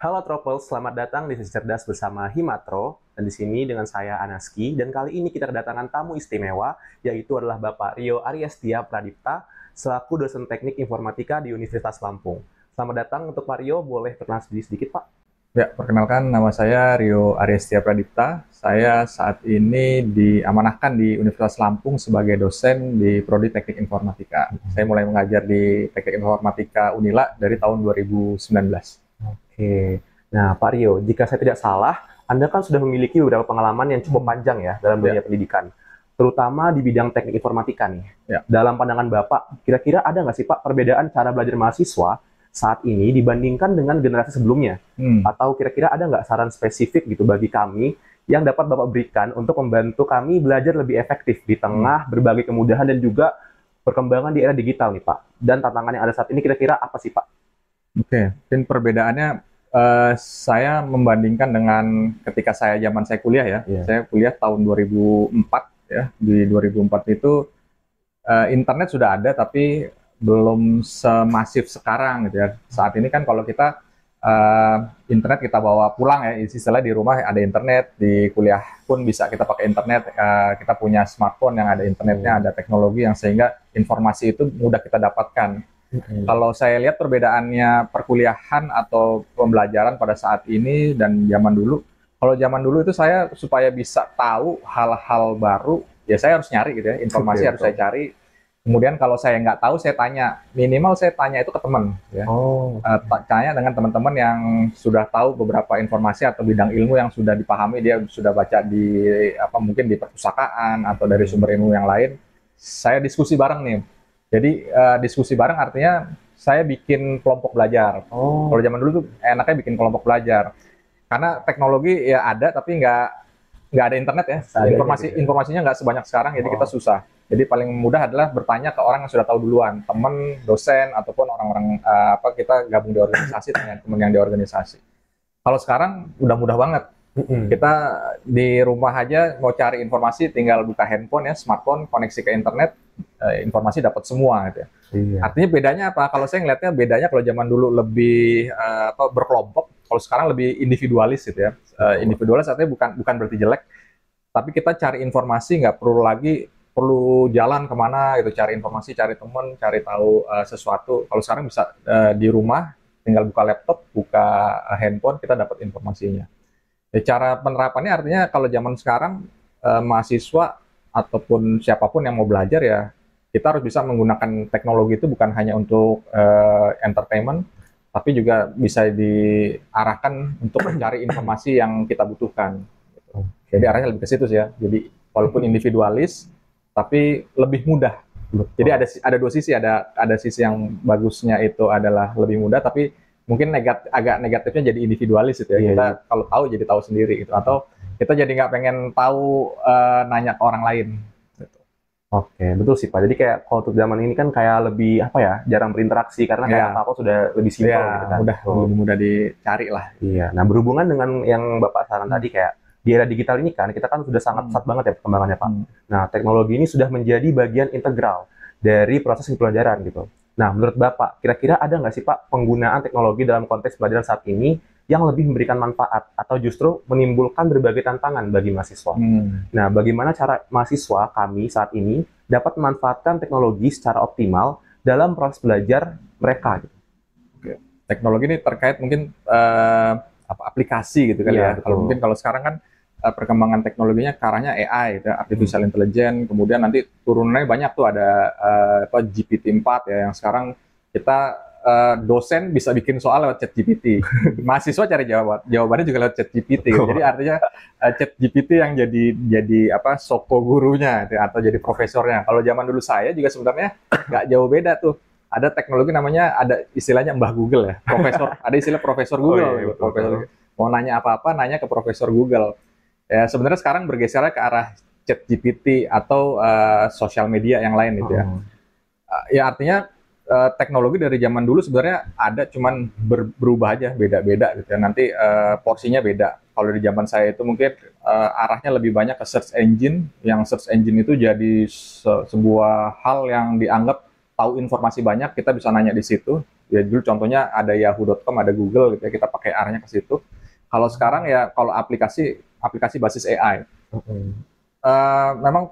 Halo Tropel, selamat datang di Sesi Cerdas bersama Himatro. Dan di sini dengan saya Anaski. Dan kali ini kita kedatangan tamu istimewa, yaitu adalah Bapak Rio Ariestia Pradipta, selaku dosen teknik informatika di Universitas Lampung. Selamat datang untuk Pak Rio, boleh perkenalan sedikit Pak? Ya, perkenalkan nama saya Rio Ariestia Pradipta. Saya saat ini diamanahkan di Universitas Lampung sebagai dosen di Prodi Teknik Informatika. Saya mulai mengajar di Teknik Informatika Unila dari tahun 2019. Oke. Nah Pak Rio, jika saya tidak salah, Anda kan sudah memiliki beberapa pengalaman yang cukup panjang ya dalam dunia Ya, pendidikan. Terutama di bidang teknik informatika nih. ya. Dalam pandangan Bapak, kira-kira ada nggak sih Pak perbedaan cara belajar mahasiswa saat ini dibandingkan dengan generasi sebelumnya? Hmm. Atau kira-kira ada nggak saran spesifik gitu bagi kami yang dapat Bapak berikan untuk membantu kami belajar lebih efektif di tengah berbagai kemudahan dan juga perkembangan di era digital nih Pak? Dan tantangan yang ada saat ini kira-kira apa sih Pak? Oke, mungkin perbedaannya saya membandingkan dengan ketika saya kuliah ya. Iya. Saya kuliah tahun 2004 ya. Di 2004 itu internet sudah ada tapi belum semasif sekarang gitu ya. Saat ini kan kalau kita uh, internet kita bawa pulang ya, istilah di rumah ada internet, di kuliah pun bisa kita pakai internet, kita punya smartphone yang ada internetnya, ada teknologi yang sehingga informasi itu mudah kita dapatkan. Kalau saya lihat perbedaannya perkuliahan atau pembelajaran pada saat ini dan zaman dulu, kalau zaman dulu itu saya supaya bisa tahu hal-hal baru, ya saya harus nyari gitu ya, Oke, informasi harus betul. saya cari. Kemudian kalau saya nggak tahu, saya tanya. Minimal saya tanya itu ke teman, ya. Oh, Tanya dengan teman-teman yang sudah tahu beberapa informasi atau bidang ilmu yang sudah dipahami, dia sudah baca di apa mungkin di perpustakaan atau dari sumber ilmu yang lain. Saya diskusi bareng nih. Jadi diskusi bareng artinya saya bikin kelompok belajar. oh, Kalau zaman dulu tuh enaknya bikin kelompok belajar karena teknologi ya ada tapi nggak ada internet ya, seadanya gitu ya. informasinya nggak sebanyak sekarang, jadi kita Oh, susah. Jadi paling mudah adalah bertanya ke orang yang sudah tahu duluan, teman, dosen, ataupun orang-orang apa kita gabung di organisasi, tanya teman yang di organisasi. Kalau sekarang udah mudah banget. mm-mm. Kita di rumah aja mau cari informasi, tinggal buka handphone ya, smartphone, koneksi ke internet, informasi dapat semua gitu ya. Iya. Artinya bedanya apa? Kalau saya ngelihatnya bedanya kalau zaman dulu lebih apa, berkelompok, kalau sekarang lebih individualis gitu ya. Betul. Individualis artinya bukan bukan berarti jelek, tapi kita cari informasi nggak perlu lagi perlu jalan kemana gitu, cari informasi, cari teman, cari tahu sesuatu. Kalau sekarang bisa di rumah, tinggal buka laptop, buka handphone, kita dapat informasinya. Ya, cara penerapannya artinya kalau zaman sekarang mahasiswa ataupun siapapun yang mau belajar ya kita harus bisa menggunakan teknologi itu bukan hanya untuk entertainment, tapi juga bisa diarahkan untuk mencari informasi yang kita butuhkan. Jadi Oke. arahnya lebih ke situ sih ya. Jadi walaupun individualis, tapi lebih mudah. Jadi Betul. ada dua sisi, ada sisi yang bagusnya itu adalah lebih mudah, tapi mungkin agak negatifnya jadi individualis gitu ya. Iya, Kita iya. kalau tahu jadi tahu sendiri gitu, atau kita jadi nggak pengen tahu nanya ke orang lain. Gitu. Oke, betul sih Pak. Jadi kayak kalau untuk zaman ini kan kayak lebih apa ya, jarang berinteraksi karena kayak Ya, apa-apa sudah lebih simpel gitu ya kan. mudah Betul. lebih mudah dicari lah. Iya. Nah, berhubungan dengan yang Bapak saran Hmm. tadi kayak di era digital ini kan kita kan sudah sangat Hmm. pesat banget ya perkembangannya Pak. Hmm. Nah, teknologi ini sudah menjadi bagian integral dari proses pembelajaran gitu. Nah, menurut Bapak, kira-kira ada nggak sih Pak penggunaan teknologi dalam konteks pelajaran saat ini yang lebih memberikan manfaat atau justru menimbulkan berbagai tantangan bagi mahasiswa? Hmm. Nah, bagaimana cara mahasiswa kami saat ini dapat memanfaatkan teknologi secara optimal dalam proses belajar mereka gitu? Oke. Teknologi ini terkait mungkin apa aplikasi gitu kali Iya, ya. Kalau betul. mungkin kalau sekarang kan perkembangan teknologinya ke arahnya AI gitu, ya, artificial intelligence, kemudian nanti turunannya banyak tuh ada apa GPT-4 ya yang sekarang kita dosen bisa bikin soal lewat chat GPT. Mahasiswa cari jawabannya juga lewat chat GPT gitu. Jadi artinya chat GPT yang jadi apa soko gurunya gitu, atau jadi profesornya. Kalau zaman dulu saya juga sebenarnya nggak jauh beda tuh, ada teknologi namanya, ada istilahnya Mbah Google ya, profesor, ada istilah profesor Oh Google iya, gitu, betul, betul. profesor mau nanya apa-apa nanya ke profesor Google. Ya sebenarnya sekarang bergesernya ke arah chat GPT atau sosial media yang lain gitu ya. Oh, Ya artinya teknologi dari zaman dulu sebenarnya ada, cuman berubah aja, beda-beda gitu ya. Nanti porsinya beda. Kalau di zaman saya itu mungkin arahnya lebih banyak ke search engine, yang search engine itu jadi sebuah hal yang dianggap tahu informasi banyak, kita bisa nanya di situ. Ya dulu contohnya ada yahoo.com, ada Google gitu ya, kita pakai R-nya ke situ. Kalau sekarang ya kalau aplikasi basis AI. Memang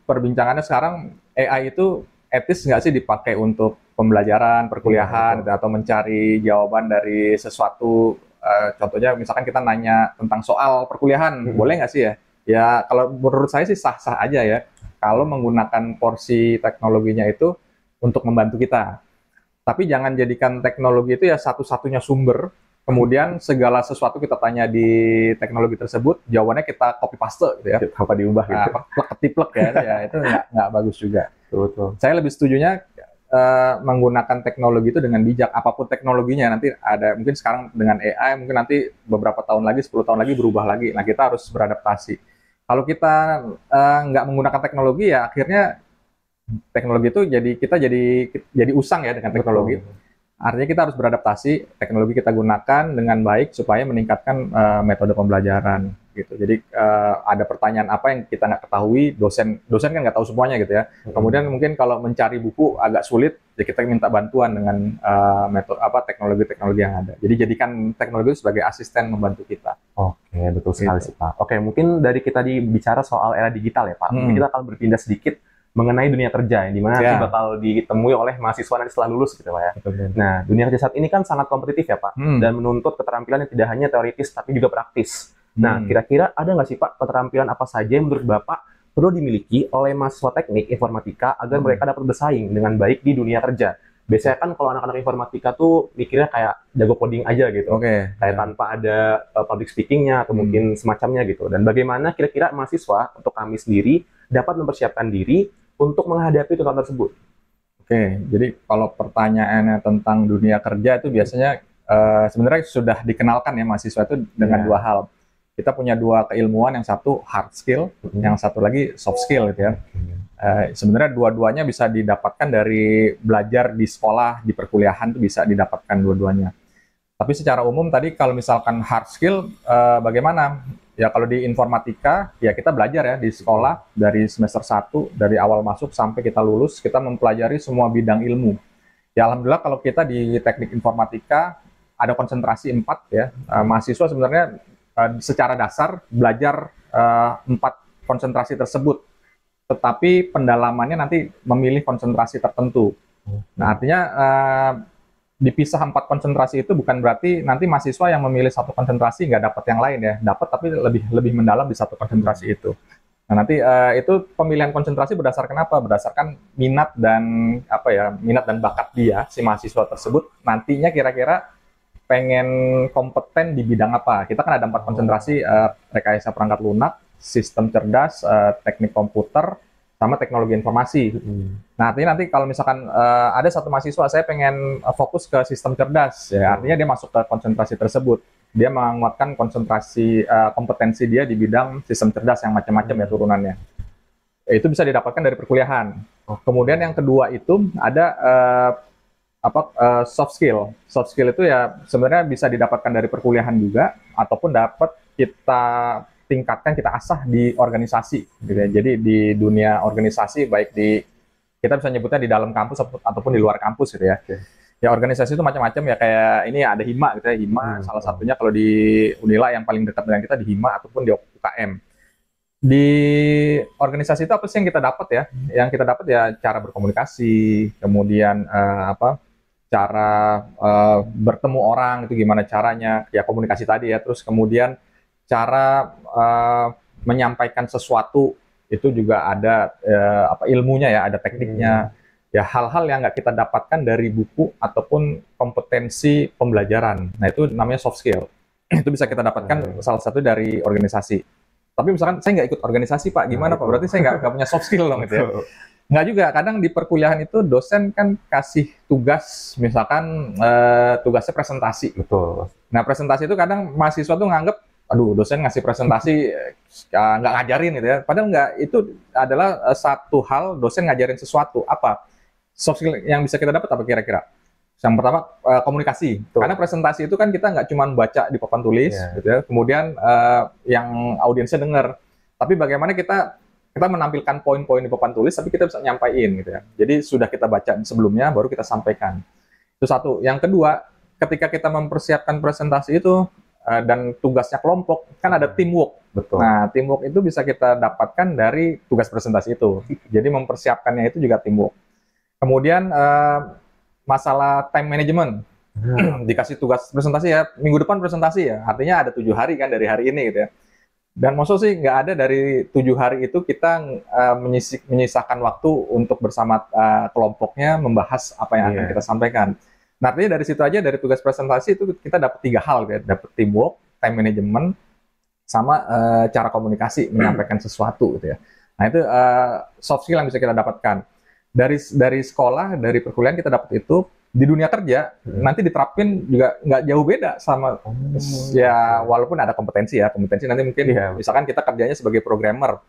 perbincangannya sekarang AI itu etis nggak sih dipakai untuk pembelajaran, perkuliahan, gitu, atau mencari jawaban dari sesuatu. Contohnya misalkan kita nanya tentang soal perkuliahan, boleh nggak sih ya? Ya kalau menurut saya sih sah-sah aja ya, kalau menggunakan porsi teknologinya itu untuk membantu kita. Tapi jangan jadikan teknologi itu ya satu-satunya sumber, kemudian segala sesuatu kita tanya di teknologi tersebut, jawabannya kita copy paste gitu ya, Apa diubah gitu. plek ketiplek ya itu nggak bagus juga. Betul. Saya lebih setujunya menggunakan teknologi itu dengan bijak, apapun teknologinya. Nanti ada mungkin sekarang dengan AI, mungkin nanti beberapa tahun lagi, 10 tahun lagi berubah lagi. Nah, kita harus beradaptasi. Kalau kita nggak menggunakan teknologi, ya akhirnya teknologi itu jadi usang ya dengan teknologi. Betul. Artinya kita harus beradaptasi, teknologi kita gunakan dengan baik supaya meningkatkan metode pembelajaran gitu. Jadi ada pertanyaan apa yang kita nggak ketahui, dosen kan nggak tahu semuanya gitu ya. Kemudian mungkin kalau mencari buku agak sulit, ya kita minta bantuan dengan metode teknologi-teknologi yang ada. Jadi jadikan teknologi itu sebagai asisten membantu kita. Oke, betul sekali Gitu. sih Pak. Oke, mungkin dari kita bicara soal era digital ya Pak. Mungkin kita akan berpindah sedikit mengenai dunia kerja yang dimana nanti bakal ditemui oleh mahasiswa nanti setelah lulus gitu Pak ya. Betul. Nah, dunia kerja saat ini kan sangat kompetitif ya Pak, dan menuntut keterampilan yang tidak hanya teoritis tapi juga praktis. Nah, kira-kira ada nggak sih Pak keterampilan apa saja yang menurut Bapak perlu dimiliki oleh mahasiswa teknik informatika agar mereka dapat bersaing dengan baik di dunia kerja? Biasanya kan kalau anak-anak informatika tuh mikirnya kayak jago coding aja gitu, kayak tanpa ada public speaking-nya atau mungkin semacamnya gitu. Dan bagaimana kira-kira mahasiswa untuk kami sendiri dapat mempersiapkan diri untuk menghadapi tuntutan tersebut? Oke, jadi kalau pertanyaannya tentang dunia kerja itu biasanya sebenarnya sudah dikenalkan ya mahasiswa itu dengan dua hal. Kita punya dua keilmuan, yang satu hard skill, yang satu lagi soft skill gitu ya. Sebenarnya dua-duanya bisa didapatkan dari belajar di sekolah, di perkuliahan itu bisa didapatkan dua-duanya. Tapi secara umum tadi kalau misalkan hard skill, bagaimana? Ya kalau di informatika, ya kita belajar ya di sekolah dari semester 1, dari awal masuk sampai kita lulus, kita mempelajari semua bidang ilmu. Ya alhamdulillah kalau kita di teknik informatika ada konsentrasi 4 ya. Mahasiswa sebenarnya secara dasar belajar 4 konsentrasi tersebut. Tetapi pendalamannya nanti memilih konsentrasi tertentu. Nah artinya dipisah 4 konsentrasi itu bukan berarti nanti mahasiswa yang memilih satu konsentrasi nggak dapat yang lain ya, dapat tapi lebih mendalam di satu konsentrasi itu. Nah nanti itu pemilihan konsentrasi berdasarkan apa? Berdasarkan minat dan bakat dia si mahasiswa tersebut nantinya kira-kira pengen kompeten di bidang apa. Kita kan ada 4 konsentrasi, rekayasa perangkat lunak, sistem cerdas, teknik komputer, sama teknologi informasi. Nah, artinya nanti kalau misalkan ada satu mahasiswa, saya pengen fokus ke sistem cerdas, ya artinya dia masuk ke konsentrasi tersebut. Dia menguatkan konsentrasi kompetensi dia di bidang sistem cerdas yang macam-macam ya turunannya. Itu bisa didapatkan dari perkuliahan. Kemudian yang kedua itu ada soft skill. Soft skill itu ya sebenarnya bisa didapatkan dari perkuliahan juga, ataupun dapat kita tingkatkan, kita asah di organisasi gitu ya. Jadi di dunia organisasi, baik kita bisa nyebutnya di dalam kampus ataupun di luar kampus gitu ya. Ya organisasi itu macam-macam ya, kayak ini ada HIMA gitu ya. HIMA salah satunya kalau di Unila yang paling dekat dengan kita di HIMA ataupun di UKM. Di organisasi itu apa sih yang kita dapat ya? Yang kita dapat ya cara berkomunikasi, kemudian cara bertemu orang itu gimana caranya, ya komunikasi tadi ya. Terus kemudian cara menyampaikan sesuatu itu juga ada ilmunya ya, ada tekniknya. Ya hal-hal yang nggak kita dapatkan dari buku ataupun kompetensi pembelajaran. Nah itu namanya soft skill. Itu bisa kita dapatkan salah satu dari organisasi. Tapi misalkan saya nggak ikut organisasi Pak, gimana Pak? Berarti saya nggak punya soft skill dong gitu ya. Nggak juga, kadang di perkuliahan itu dosen kan kasih tugas, misalkan tugasnya presentasi. Betul. Nah presentasi itu kadang mahasiswa tuh nganggep, aduh dosen ngasih presentasi nggak ngajarin gitu ya. Padahal nggak, itu adalah satu hal dosen ngajarin sesuatu. Apa? Soft skill yang bisa kita dapat apa kira-kira? Yang pertama komunikasi. Karena presentasi itu kan kita nggak cuma baca di papan tulis, gitu ya. Kemudian yang audiensnya dengar. Tapi bagaimana kita menampilkan poin-poin di papan tulis, tapi kita bisa nyampaikan gitu ya. Jadi sudah kita baca sebelumnya, baru kita sampaikan. Itu satu. Yang kedua, ketika kita mempersiapkan presentasi itu dan tugasnya kelompok, kan ada teamwork. Betul. Nah, teamwork itu bisa kita dapatkan dari tugas presentasi itu. Jadi mempersiapkannya itu juga teamwork. Kemudian masalah time management. Dikasih tugas presentasi ya, minggu depan presentasi ya. Artinya ada 7 hari kan dari hari ini gitu ya. Dan maksud sih nggak ada dari 7 hari itu kita menyisakan waktu untuk bersama kelompoknya membahas apa yang akan kita sampaikan. Nah, artinya dari situ aja, dari tugas presentasi itu kita dapat 3 hal, ya. Dapat teamwork, time management, sama cara komunikasi, menyampaikan sesuatu gitu ya. Nah, itu soft skill yang bisa kita dapatkan. Dari sekolah, dari perkuliahan kita dapat itu. Di dunia kerja nanti diterapin juga nggak jauh beda sama ya, walaupun ada kompetensi nanti mungkin misalkan kita kerjanya sebagai programmer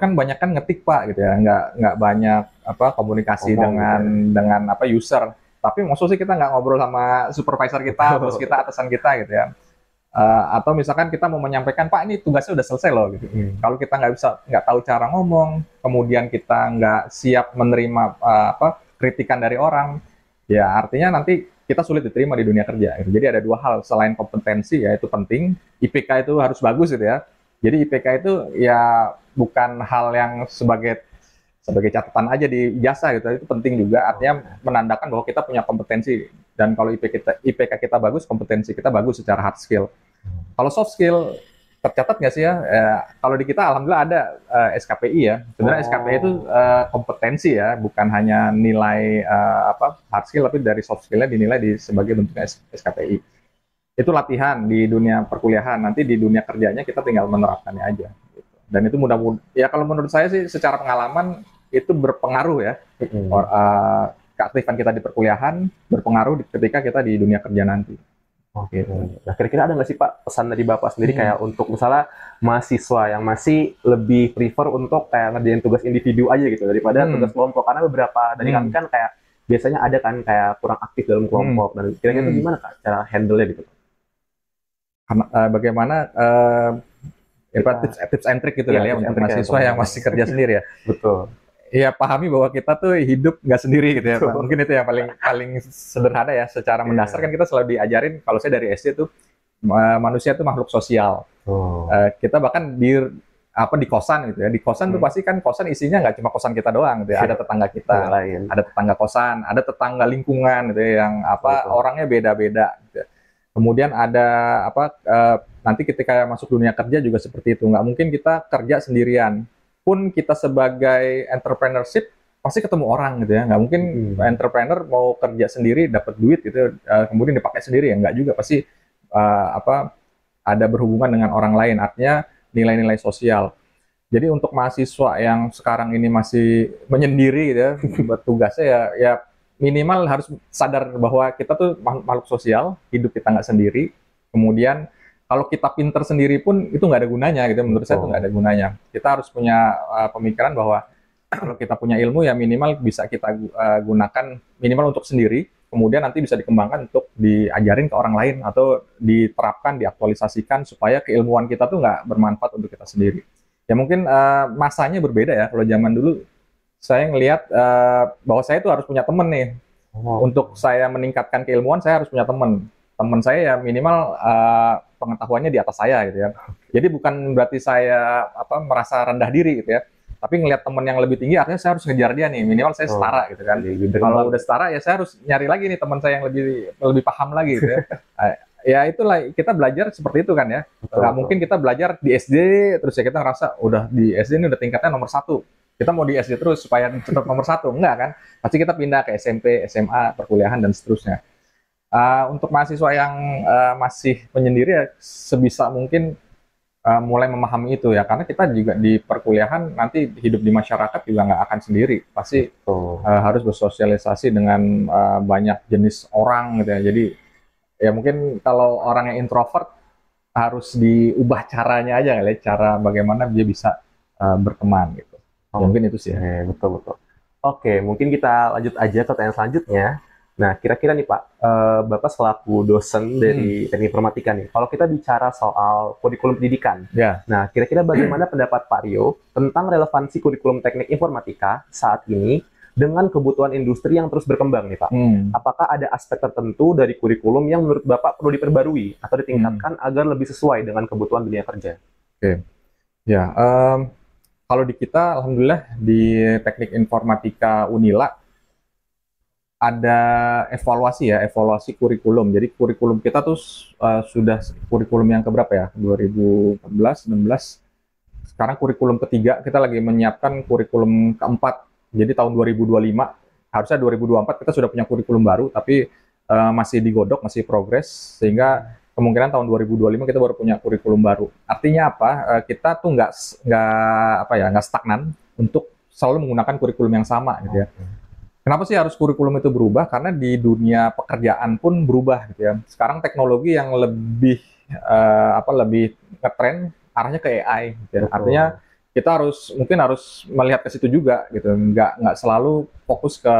kan banyak kan ngetik Pak gitu ya, nggak banyak komunikasi dengan user, tapi maksudnya kita nggak ngobrol sama supervisor kita, bos kita, atasan kita gitu ya. Atau misalkan kita mau menyampaikan Pak ini tugasnya udah selesai loh gitu. Kalau kita nggak tahu cara ngomong, kemudian kita nggak siap menerima kritikan dari orang, ya artinya nanti kita sulit diterima di dunia kerja. Gitu. Jadi ada 2 hal selain kompetensi, yaitu penting, IPK itu harus bagus gitu ya. Jadi IPK itu ya bukan hal yang sebagai catatan aja di ijazah gitu, itu penting juga. Artinya menandakan bahwa kita punya kompetensi, dan kalau IPK kita bagus, kompetensi kita bagus secara hard skill. Kalau soft skill tercatat nggak sih ya? Kalau di kita alhamdulillah ada SKPI ya. Sebenarnya SKPI itu kompetensi ya, bukan hanya nilai hard skill, tapi dari soft skillnya dinilai sebagai bentuknya SKPI. Itu latihan di dunia perkuliahan. Nanti di dunia kerjanya kita tinggal menerapkannya aja. Gitu. Dan itu mudah-mudahan ya, kalau menurut saya sih secara pengalaman itu berpengaruh ya. Keaktifan kita di perkuliahan berpengaruh ketika kita di dunia kerja nanti. Oke. Nah, kira-kira ada nggak sih Pak pesan dari Bapak sendiri kayak untuk misalnya mahasiswa yang masih lebih prefer untuk kayak ngerjain tugas individu aja gitu daripada tugas kelompok, karena beberapa dari kami kan kayak biasanya ada kan kayak kurang aktif dalam kelompok, dan kira-kira itu gimana Kak cara handle-nya gitu? Bagaimana tips and trick gitu ya untuk mahasiswa yang masih kerja sendiri ya. Betul. Ya, pahami bahwa kita tuh hidup nggak sendiri gitu ya Pak. Mungkin itu yang paling sederhana ya. Secara mendasar kan kita selalu diajarin, kalau saya dari SD tuh manusia tuh makhluk sosial. Kita bahkan di kosan gitu ya. Di kosan tuh pasti kan kosan isinya nggak cuma kosan kita doang gitu ya. Ada tetangga kita, ada tetangga kosan, ada tetangga lingkungan gitu ya, yang orangnya beda-beda gitu ya. Kemudian ada nanti ketika masuk dunia kerja juga seperti itu. Nggak mungkin kita kerja sendirian. Pun kita sebagai entrepreneurship pasti ketemu orang gitu ya, nggak mungkin entrepreneur mau kerja sendiri dapat duit gitu kemudian dipakai sendiri ya, nggak juga, pasti ada berhubungan dengan orang lain, artinya nilai-nilai sosial. Jadi untuk mahasiswa yang sekarang ini masih menyendiri gitu ya, bertugasnya ya minimal harus sadar bahwa kita tuh makhluk sosial, hidup kita nggak sendiri. Kemudian kalau kita pinter sendiri pun itu nggak ada gunanya gitu, menurut saya itu nggak ada gunanya. Kita harus punya pemikiran bahwa kalau kita punya ilmu ya minimal bisa kita gunakan minimal untuk sendiri, kemudian nanti bisa dikembangkan untuk diajarin ke orang lain atau diterapkan, diaktualisasikan supaya keilmuan kita tuh nggak bermanfaat untuk kita sendiri. Ya mungkin masanya berbeda ya. Kalau zaman dulu saya ngelihat bahwa saya tuh harus punya temen nih. Untuk saya meningkatkan keilmuan saya harus punya temen. Teman saya ya minimal pengetahuannya di atas saya gitu ya. Jadi bukan berarti saya merasa rendah diri gitu ya. Tapi ngelihat teman yang lebih tinggi artinya saya harus ngejar dia nih, minimal saya setara gitu kan. Kalau udah setara ya saya harus nyari lagi nih teman saya yang lebih paham lagi gitu ya. Ya itulah kita belajar seperti itu kan ya. Nggak mungkin kita belajar di SD terus ya kita ngerasa udah di SD ini udah tingkatnya nomor 1. Kita mau di SD terus supaya tetap nomor 1, enggak kan? Pasti kita pindah ke SMP, SMA, perkuliahan dan seterusnya. Untuk mahasiswa yang masih menyendiri ya sebisa mungkin mulai memahami itu ya, karena kita juga di perkuliahan nanti hidup di masyarakat juga nggak akan sendiri, pasti harus bersosialisasi dengan banyak jenis orang gitu ya. Jadi ya mungkin kalau orang yang introvert harus diubah caranya aja kali ya, cara bagaimana dia bisa berteman gitu. Mungkin itu sih ya. Betul. Oke, mungkin kita lanjut aja ke pertanyaan selanjutnya. Nah, kira-kira nih Pak, Bapak selaku dosen dari Teknik Informatika nih, kalau kita bicara soal kurikulum pendidikan, nah kira-kira bagaimana pendapat Pak Rio tentang relevansi kurikulum Teknik Informatika saat ini dengan kebutuhan industri yang terus berkembang nih Pak. Apakah ada aspek tertentu dari kurikulum yang menurut Bapak perlu diperbarui atau ditingkatkan agar lebih sesuai dengan kebutuhan dunia kerja? Oke, ya. Kalau di kita, alhamdulillah di Teknik Informatika Unila ada evaluasi kurikulum. Jadi kurikulum kita tuh sudah kurikulum yang keberapa ya? 2014, 19. Sekarang kurikulum ketiga, kita lagi menyiapkan kurikulum keempat. Jadi tahun 2025, harusnya 2024 kita sudah punya kurikulum baru, tapi masih digodok, masih progres, sehingga kemungkinan tahun 2025 kita baru punya kurikulum baru. Artinya apa? Kita tuh nggak stagnan untuk selalu menggunakan kurikulum yang sama, gitu ya. Kenapa sih harus kurikulum itu berubah? Karena di dunia pekerjaan pun berubah, gitu ya. Sekarang teknologi yang lebih lebih ngetren arahnya ke AI, gitu ya. Artinya kita mungkin harus melihat ke situ juga, gitu. Nggak selalu fokus ke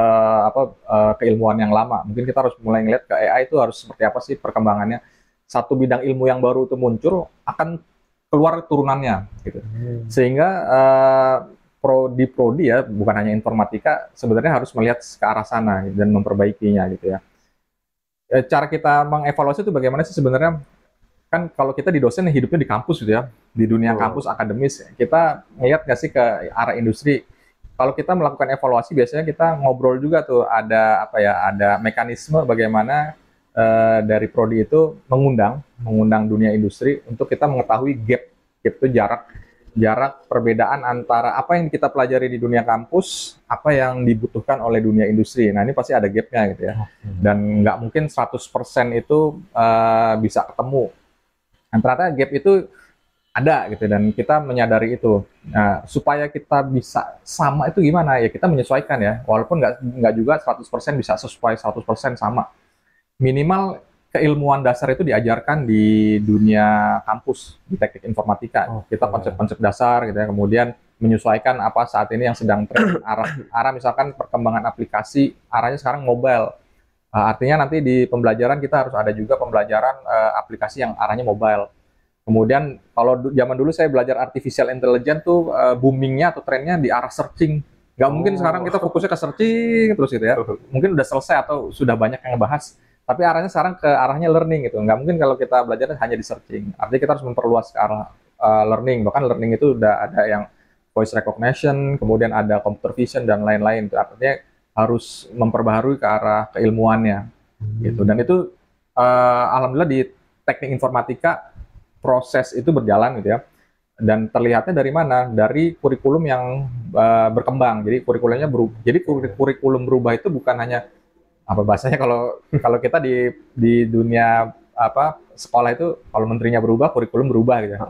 keilmuan yang lama. Mungkin kita harus mulai ngeliat ke AI itu harus seperti apa sih perkembangannya. Satu bidang ilmu yang baru itu muncul akan keluar turunannya, gitu. Sehingga prodi ya, bukan hanya informatika, sebenarnya harus melihat ke arah sana dan memperbaikinya, gitu ya. Cara kita mengevaluasi itu bagaimana sih sebenarnya? Kan kalau kita di dosen hidupnya di kampus, gitu ya, di dunia kampus akademis, kita ngeliat nggak sih ke arah industri? Kalau kita melakukan evaluasi, biasanya kita ngobrol juga tuh, ada mekanisme bagaimana dari prodi itu mengundang dunia industri untuk kita mengetahui gap itu jarak perbedaan antara apa yang kita pelajari di dunia kampus, apa yang dibutuhkan oleh dunia industri. Nah, ini pasti ada gapnya, gitu ya. Dan nggak mungkin 100% itu bisa ketemu. Nah, ternyata gap itu ada, gitu, dan kita menyadari itu. Nah, supaya kita bisa sama itu gimana? Ya kita menyesuaikan ya, walaupun nggak juga 100% bisa sesuai 100% sama. Minimal keilmuan dasar itu diajarkan di dunia kampus, di teknik informatika. Kita konsep-konsep dasar, gitu ya, kemudian menyesuaikan apa saat ini yang sedang tren, arah misalkan perkembangan aplikasi, arahnya sekarang mobile. Artinya nanti di pembelajaran kita harus ada juga pembelajaran aplikasi yang arahnya mobile. Kemudian kalau zaman dulu saya belajar artificial intelligence tuh boomingnya atau trennya di arah searching. Nggak mungkin sekarang kita fokusnya ke searching terus, gitu ya. Mungkin udah selesai atau sudah banyak yang ngebahas. Tapi arahnya sekarang ke arahnya learning, gitu. Nggak mungkin kalau kita belajar hanya di searching. Artinya kita harus memperluas ke arah learning. Bahkan learning itu udah ada yang voice recognition, kemudian ada computer vision dan lain-lain. Artinya harus memperbaharui ke arah keilmuannya, gitu. Dan itu alhamdulillah di teknik informatika proses itu berjalan, gitu ya. Dan terlihatnya dari mana? Dari kurikulum yang berkembang. Jadi kurikulumnya berubah. Jadi kurikulum berubah itu bukan hanya apa bahasanya, kalau kita di dunia sekolah itu, kalau menterinya berubah, kurikulum berubah, gitu ya.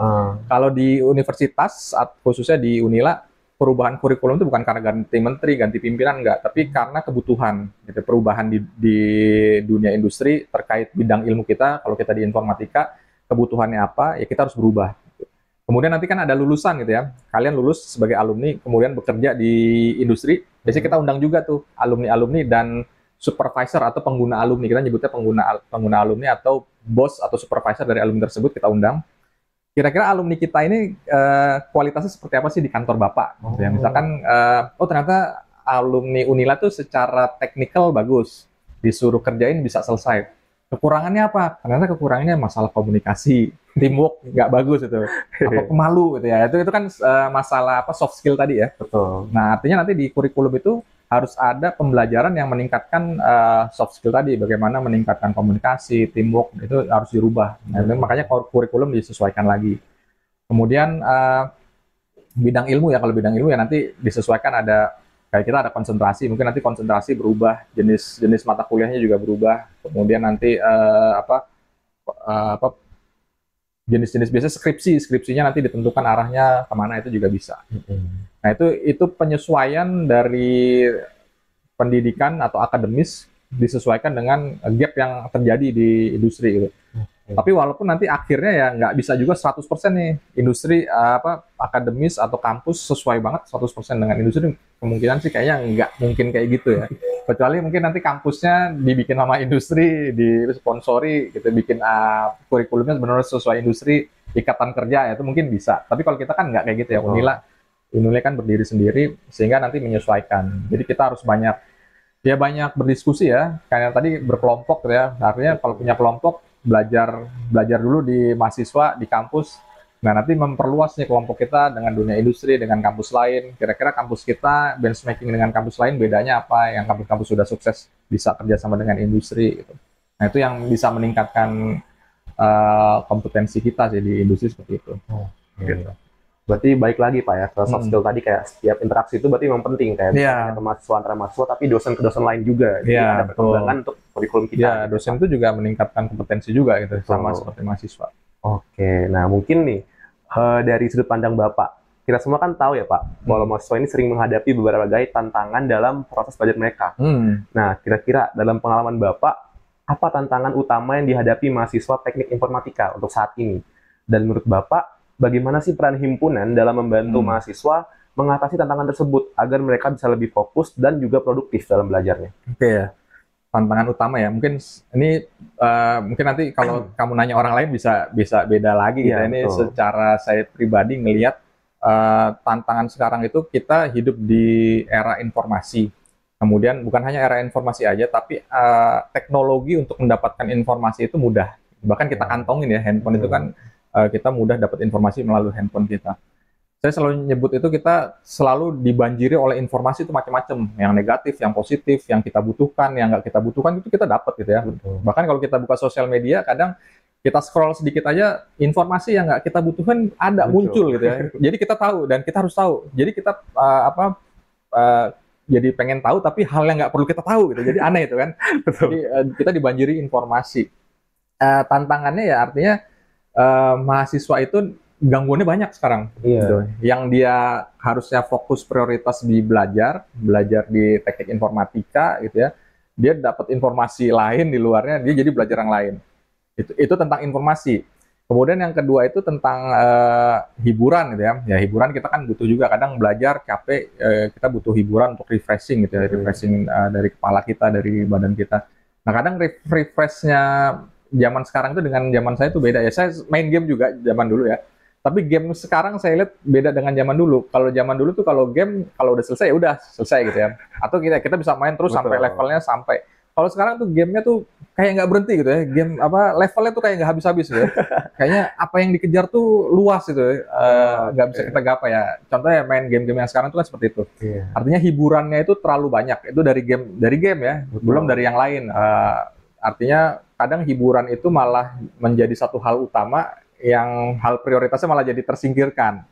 Kalau di universitas, khususnya di Unila, perubahan kurikulum itu bukan karena ganti menteri, ganti pimpinan, enggak, tapi karena kebutuhan, gitu. Perubahan di dunia industri terkait bidang ilmu kita. Kalau kita di informatika, kebutuhannya apa, ya kita harus berubah. Kemudian nanti kan ada lulusan, gitu ya. Kalian lulus sebagai alumni, kemudian bekerja di industri. Biasanya kita undang juga tuh alumni-alumni dan supervisor atau pengguna alumni. Kita nyebutnya pengguna alumni atau bos atau supervisor dari alumni tersebut kita undang. Kira-kira alumni kita ini kualitasnya seperti apa sih di kantor Bapak? Ya, misalkan, ternyata alumni Unila tuh secara teknikal bagus, disuruh kerjain bisa selesai. Kekurangannya apa? Ternyata kekurangannya masalah komunikasi, teamwork nggak bagus itu, apa pemalu, gitu ya. Itu kan masalah soft skill tadi ya. Betul. Nah, artinya nanti di kurikulum itu harus ada pembelajaran yang meningkatkan soft skill tadi, bagaimana meningkatkan komunikasi, teamwork, itu harus dirubah. Nah, makanya kurikulum disesuaikan lagi. Kemudian bidang ilmu ya, kalau bidang ilmu ya nanti disesuaikan, ada kayak kita ada konsentrasi, mungkin nanti konsentrasi berubah, jenis mata kuliahnya juga berubah. Kemudian nanti jenis-jenis biasa skripsinya nanti ditentukan arahnya kemana, itu juga bisa. Nah, itu penyesuaian dari pendidikan atau akademis disesuaikan dengan gap yang terjadi di industri, gitu. Tapi walaupun nanti akhirnya ya nggak bisa juga 100% nih industri akademis atau kampus sesuai banget 100% dengan industri, kemungkinan sih kayaknya nggak mungkin kayak gitu ya. Kecuali mungkin nanti kampusnya dibikin sama industri, disponsori, gitu, bikin kurikulumnya sebenarnya sesuai industri, ikatan kerja ya, itu mungkin bisa. Tapi kalau kita kan nggak kayak gitu ya, Unila Inulnya kan berdiri sendiri sehingga nanti menyesuaikan. Jadi kita harus banyak berdiskusi ya. Kayak tadi berkelompok gitu ya. Artinya kalau punya kelompok belajar dulu di mahasiswa di kampus. Nah, nanti memperluas nih kelompok kita dengan dunia industri, dengan kampus lain. Kira-kira kampus kita benchmarking dengan kampus lain bedanya apa? Yang kampus-kampus sudah sukses bisa kerjasama dengan industri. Gitu. Nah, itu yang bisa meningkatkan kompetensi kita sih di industri seperti itu. Oh, Gitu. berarti baik lagi Pak ya, ke soft skill tadi kayak setiap interaksi itu berarti memang penting kayak Iya. misalnya ke mahasiswa antara mahasiswa tapi dosen ke dosen lain juga. Jadi Iya, ada betul. perkembangan untuk kurikulum kita. Ya, gitu, dosen Pak. itu juga meningkatkan kompetensi juga gitu, sama Betul. seperti mahasiswa. Oke, nah mungkin nih dari sudut pandang Bapak, kita semua kan tahu ya Pak, bahwa mahasiswa ini sering menghadapi berbagai tantangan dalam proses belajar mereka. Nah, kira-kira dalam pengalaman Bapak, apa tantangan utama yang dihadapi mahasiswa teknik informatika untuk saat ini? Dan menurut Bapak, bagaimana sih peran himpunan dalam membantu mahasiswa mengatasi tantangan tersebut agar mereka bisa lebih fokus dan juga produktif dalam belajarnya? Oke ya, tantangan utama ya. Mungkin ini mungkin nanti kalau kamu nanya orang lain bisa beda lagi gitu. Iya, Ini betul. secara saya pribadi ngelihat tantangan sekarang itu kita hidup di era informasi. Kemudian bukan hanya era informasi aja, tapi teknologi untuk mendapatkan informasi itu mudah. Bahkan kita kantongin ya, handphone itu kan kita mudah dapat informasi melalui handphone kita. Saya selalu nyebut itu kita selalu dibanjiri oleh informasi itu macam-macam, yang negatif, yang positif, yang kita butuhkan, yang nggak kita butuhkan itu kita dapat gitu ya. Betul. Bahkan kalau kita buka sosial media, kadang kita scroll sedikit aja, informasi yang nggak kita butuhkan ada muncul gitu ya. Jadi kita tahu dan kita harus tahu. Jadi kita jadi pengen tahu, tapi hal yang nggak perlu kita tahu gitu. Jadi aneh itu kan. Jadi kita dibanjiri informasi. Tantangannya ya artinya mahasiswa itu gangguannya banyak sekarang. Iya. Gitu. Yang dia harusnya fokus prioritas di belajar di teknik informatika gitu ya. Dia dapat informasi lain di luarnya, dia jadi belajar yang lain. Itu tentang informasi. Kemudian yang kedua itu tentang hiburan gitu ya. Ya hiburan kita kan butuh juga, kadang belajar capek, kita butuh hiburan untuk refreshing gitu ya. Refreshing dari kepala kita, dari badan kita. Nah kadang refreshnya zaman sekarang itu dengan zaman saya itu beda ya. Saya main game juga zaman dulu ya. Tapi game sekarang saya lihat beda dengan zaman dulu. Kalau zaman dulu tuh kalau game kalau udah selesai ya udah selesai gitu ya. Atau kita bisa main terus sampai levelnya sampai. Kalau sekarang tuh gamenya tuh kayak nggak berhenti gitu ya. Game levelnya tuh kayak nggak habis-habis gitu ya. Kayaknya apa yang dikejar tuh luas gitu ya. Nggak bisa kita gapai ya. Contohnya main game-game yang sekarang tuh kan seperti itu. Artinya hiburannya itu terlalu banyak. Itu dari game ya. Belum dari yang lain. Artinya kadang hiburan itu malah menjadi satu hal utama yang hal prioritasnya malah jadi tersingkirkan.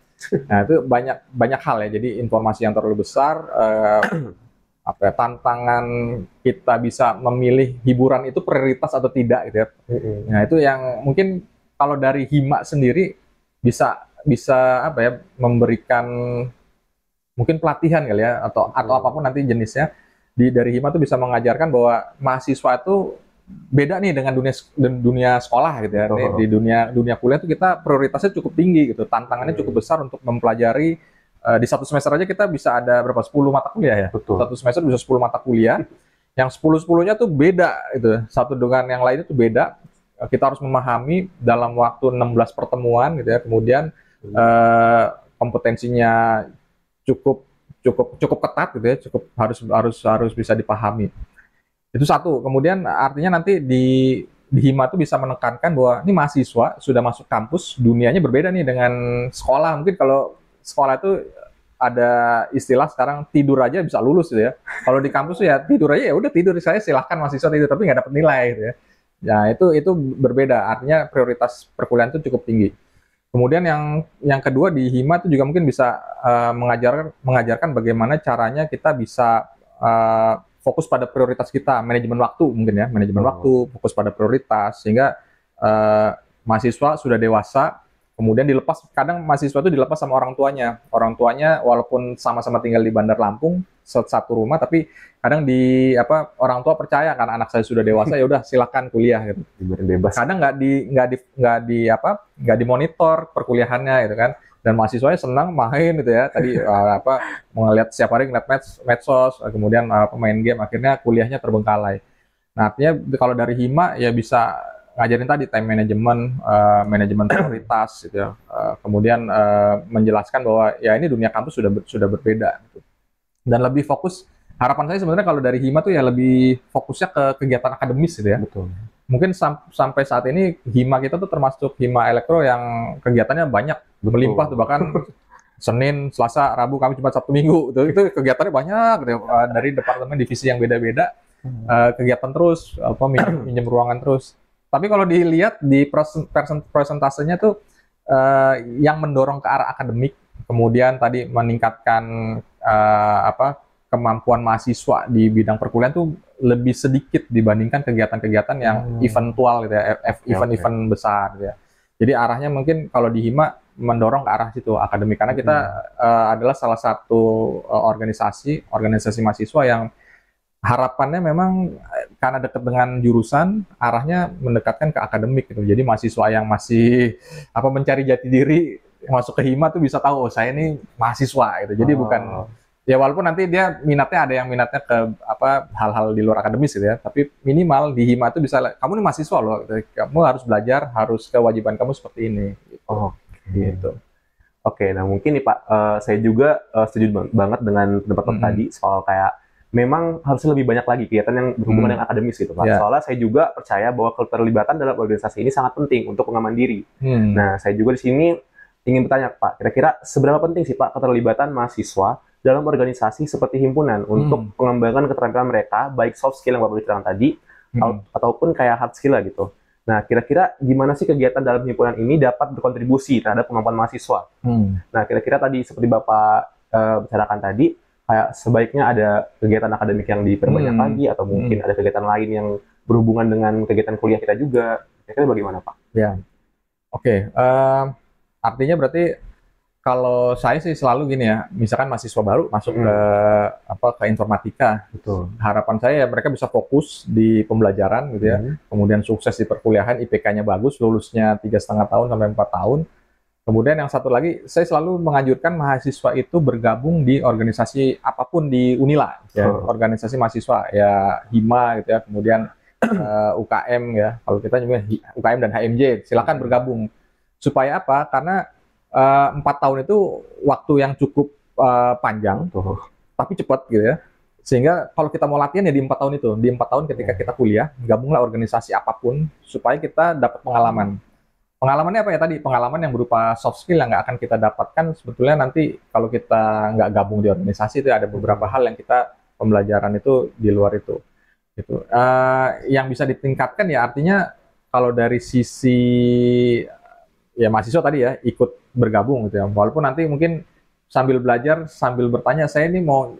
Nah itu banyak hal ya. Jadi informasi yang terlalu besar, tantangan kita bisa memilih hiburan itu prioritas atau tidak gitu ya. Nah itu yang mungkin kalau dari Hima sendiri bisa memberikan mungkin pelatihan kali ya atau apapun nanti jenisnya dari Hima tuh bisa mengajarkan bahwa mahasiswa itu beda nih dengan dunia sekolah gitu ya. Di dunia kuliah tuh kita prioritasnya cukup tinggi gitu. Tantangannya cukup besar untuk mempelajari di satu semester aja kita bisa ada berapa 10 mata kuliah ya. Betul. Satu semester bisa 10 mata kuliah. Yang 10-10-nya tuh beda gitu. Satu dengan yang lainnya tuh beda. Kita harus memahami dalam waktu 16 pertemuan gitu ya. Kemudian kompetensinya cukup ketat gitu ya. Cukup harus bisa dipahami. Itu satu. Kemudian artinya nanti di Hima tuh bisa menekankan bahwa ini mahasiswa sudah masuk kampus, dunianya berbeda nih dengan sekolah. Mungkin kalau sekolah itu ada istilah sekarang tidur aja bisa lulus gitu ya. Kalau di kampus tuh ya tidur aja ya udah tidur, saya silahkan mahasiswa tidur tapi nggak dapat nilai gitu ya. Ya itu berbeda. Artinya prioritas perkuliahan itu cukup tinggi. Kemudian yang kedua di Hima itu juga mungkin bisa mengajarkan bagaimana caranya kita bisa fokus pada prioritas kita, manajemen waktu mungkin ya, waktu, fokus pada prioritas, sehingga mahasiswa sudah dewasa, kemudian kadang mahasiswa itu dilepas sama orang tuanya walaupun sama-sama tinggal di Bandar Lampung, satu rumah, tapi kadang orang tua percaya kan anak saya sudah dewasa, ya udah silakan kuliah gitu. Bebas. Kadang nggak dimonitor perkuliahannya gitu kan. Dan mahasiswanya senang main gitu ya, tadi ngeliat setiap hari ngeliat medsos, kemudian main game, akhirnya kuliahnya terbengkalai. Nah artinya kalau dari Hima ya bisa ngajarin tadi time management, manajemen prioritas, gitu ya. Kemudian menjelaskan bahwa ya ini dunia kampus sudah berbeda. Gitu. Dan lebih fokus. Harapan saya sebenarnya kalau dari Hima tuh ya lebih fokusnya ke kegiatan akademis, gitu ya. Betul. Mungkin sampai saat ini Hima kita tuh termasuk Hima Elektro yang kegiatannya banyak, melimpah tuh, bahkan Senin, Selasa, Rabu, Kamis, Jumat, Sabtu, Minggu. Itu kegiatannya banyak gitu, dari departemen divisi yang beda-beda. Kegiatan terus, minjem ruangan terus. Tapi kalau dilihat di persentasenya tuh yang mendorong ke arah akademik, kemudian tadi meningkatkan kemampuan mahasiswa di bidang perkuliahan tuh lebih sedikit dibandingkan kegiatan-kegiatan yang eventual gitu ya, event-event besar gitu ya. Jadi arahnya mungkin kalau di Hima mendorong ke arah situ akademik, karena kita adalah salah satu organisasi mahasiswa yang harapannya memang karena dekat dengan jurusan, arahnya mendekatkan ke akademik gitu. Jadi mahasiswa yang masih mencari jati diri masuk ke Hima tuh bisa tahu, oh, saya ini mahasiswa gitu. Jadi bukan ya, walaupun nanti dia minatnya ada yang minatnya ke hal-hal di luar akademis gitu ya, tapi minimal di Hima itu bisa, kamu ini mahasiswa loh, kamu harus belajar, harus kewajiban kamu seperti ini. Gitu. Gitu. Oke, nah mungkin nih Pak, saya juga setuju banget dengan pendapat Pak tadi soal kayak memang harusnya lebih banyak lagi kegiatan yang berhubungan dengan akademis gitu Pak. Yeah. Soalnya saya juga percaya bahwa keterlibatan dalam organisasi ini sangat penting untuk pengaman diri. Nah, saya juga di sini ingin bertanya Pak, kira-kira seberapa penting sih Pak keterlibatan mahasiswa dalam organisasi seperti himpunan untuk pengembangan keterampilan mereka, baik soft skill yang Bapak bicarakan tadi, ataupun kayak hard skill lah gitu. Nah, kira-kira gimana sih kegiatan dalam himpunan ini dapat berkontribusi terhadap kemampuan mahasiswa? Nah, kira-kira tadi seperti Bapak bicarakan tadi, kayak sebaiknya ada kegiatan akademik yang diperbanyak lagi, atau mungkin ada kegiatan lain yang berhubungan dengan kegiatan kuliah kita juga. Kira-kira bagaimana Pak? Ya, oke. Artinya berarti kalau saya sih selalu gini ya, misalkan mahasiswa baru masuk ke informatika, betul. Harapan saya ya mereka bisa fokus di pembelajaran gitu ya, kemudian sukses di perkuliahan, IPK-nya bagus, lulusnya 3,5 tahun sampai 4 tahun. Kemudian yang satu lagi, saya selalu menganjurkan mahasiswa itu bergabung di organisasi apapun di Unila, ya, organisasi mahasiswa, ya Hima gitu ya, kemudian UKM ya, kalau kita juga UKM dan HMJ, silakan bergabung. Supaya apa? Karena 4 tahun itu waktu yang cukup panjang, tapi cepat gitu ya. Sehingga kalau kita mau latihan ya di 4 tahun itu, di 4 tahun ketika kita kuliah, gabunglah organisasi apapun supaya kita dapat pengalaman. Pengalamannya apa ya tadi? Pengalaman yang berupa soft skill yang nggak akan kita dapatkan sebetulnya nanti kalau kita nggak gabung di organisasi itu ada beberapa hal yang kita pembelajaran itu di luar itu. Gitu. Yang bisa ditingkatkan ya artinya kalau dari sisi ya mahasiswa tadi ya ikut bergabung gitu ya. Walaupun nanti mungkin sambil belajar, sambil bertanya, saya ini mau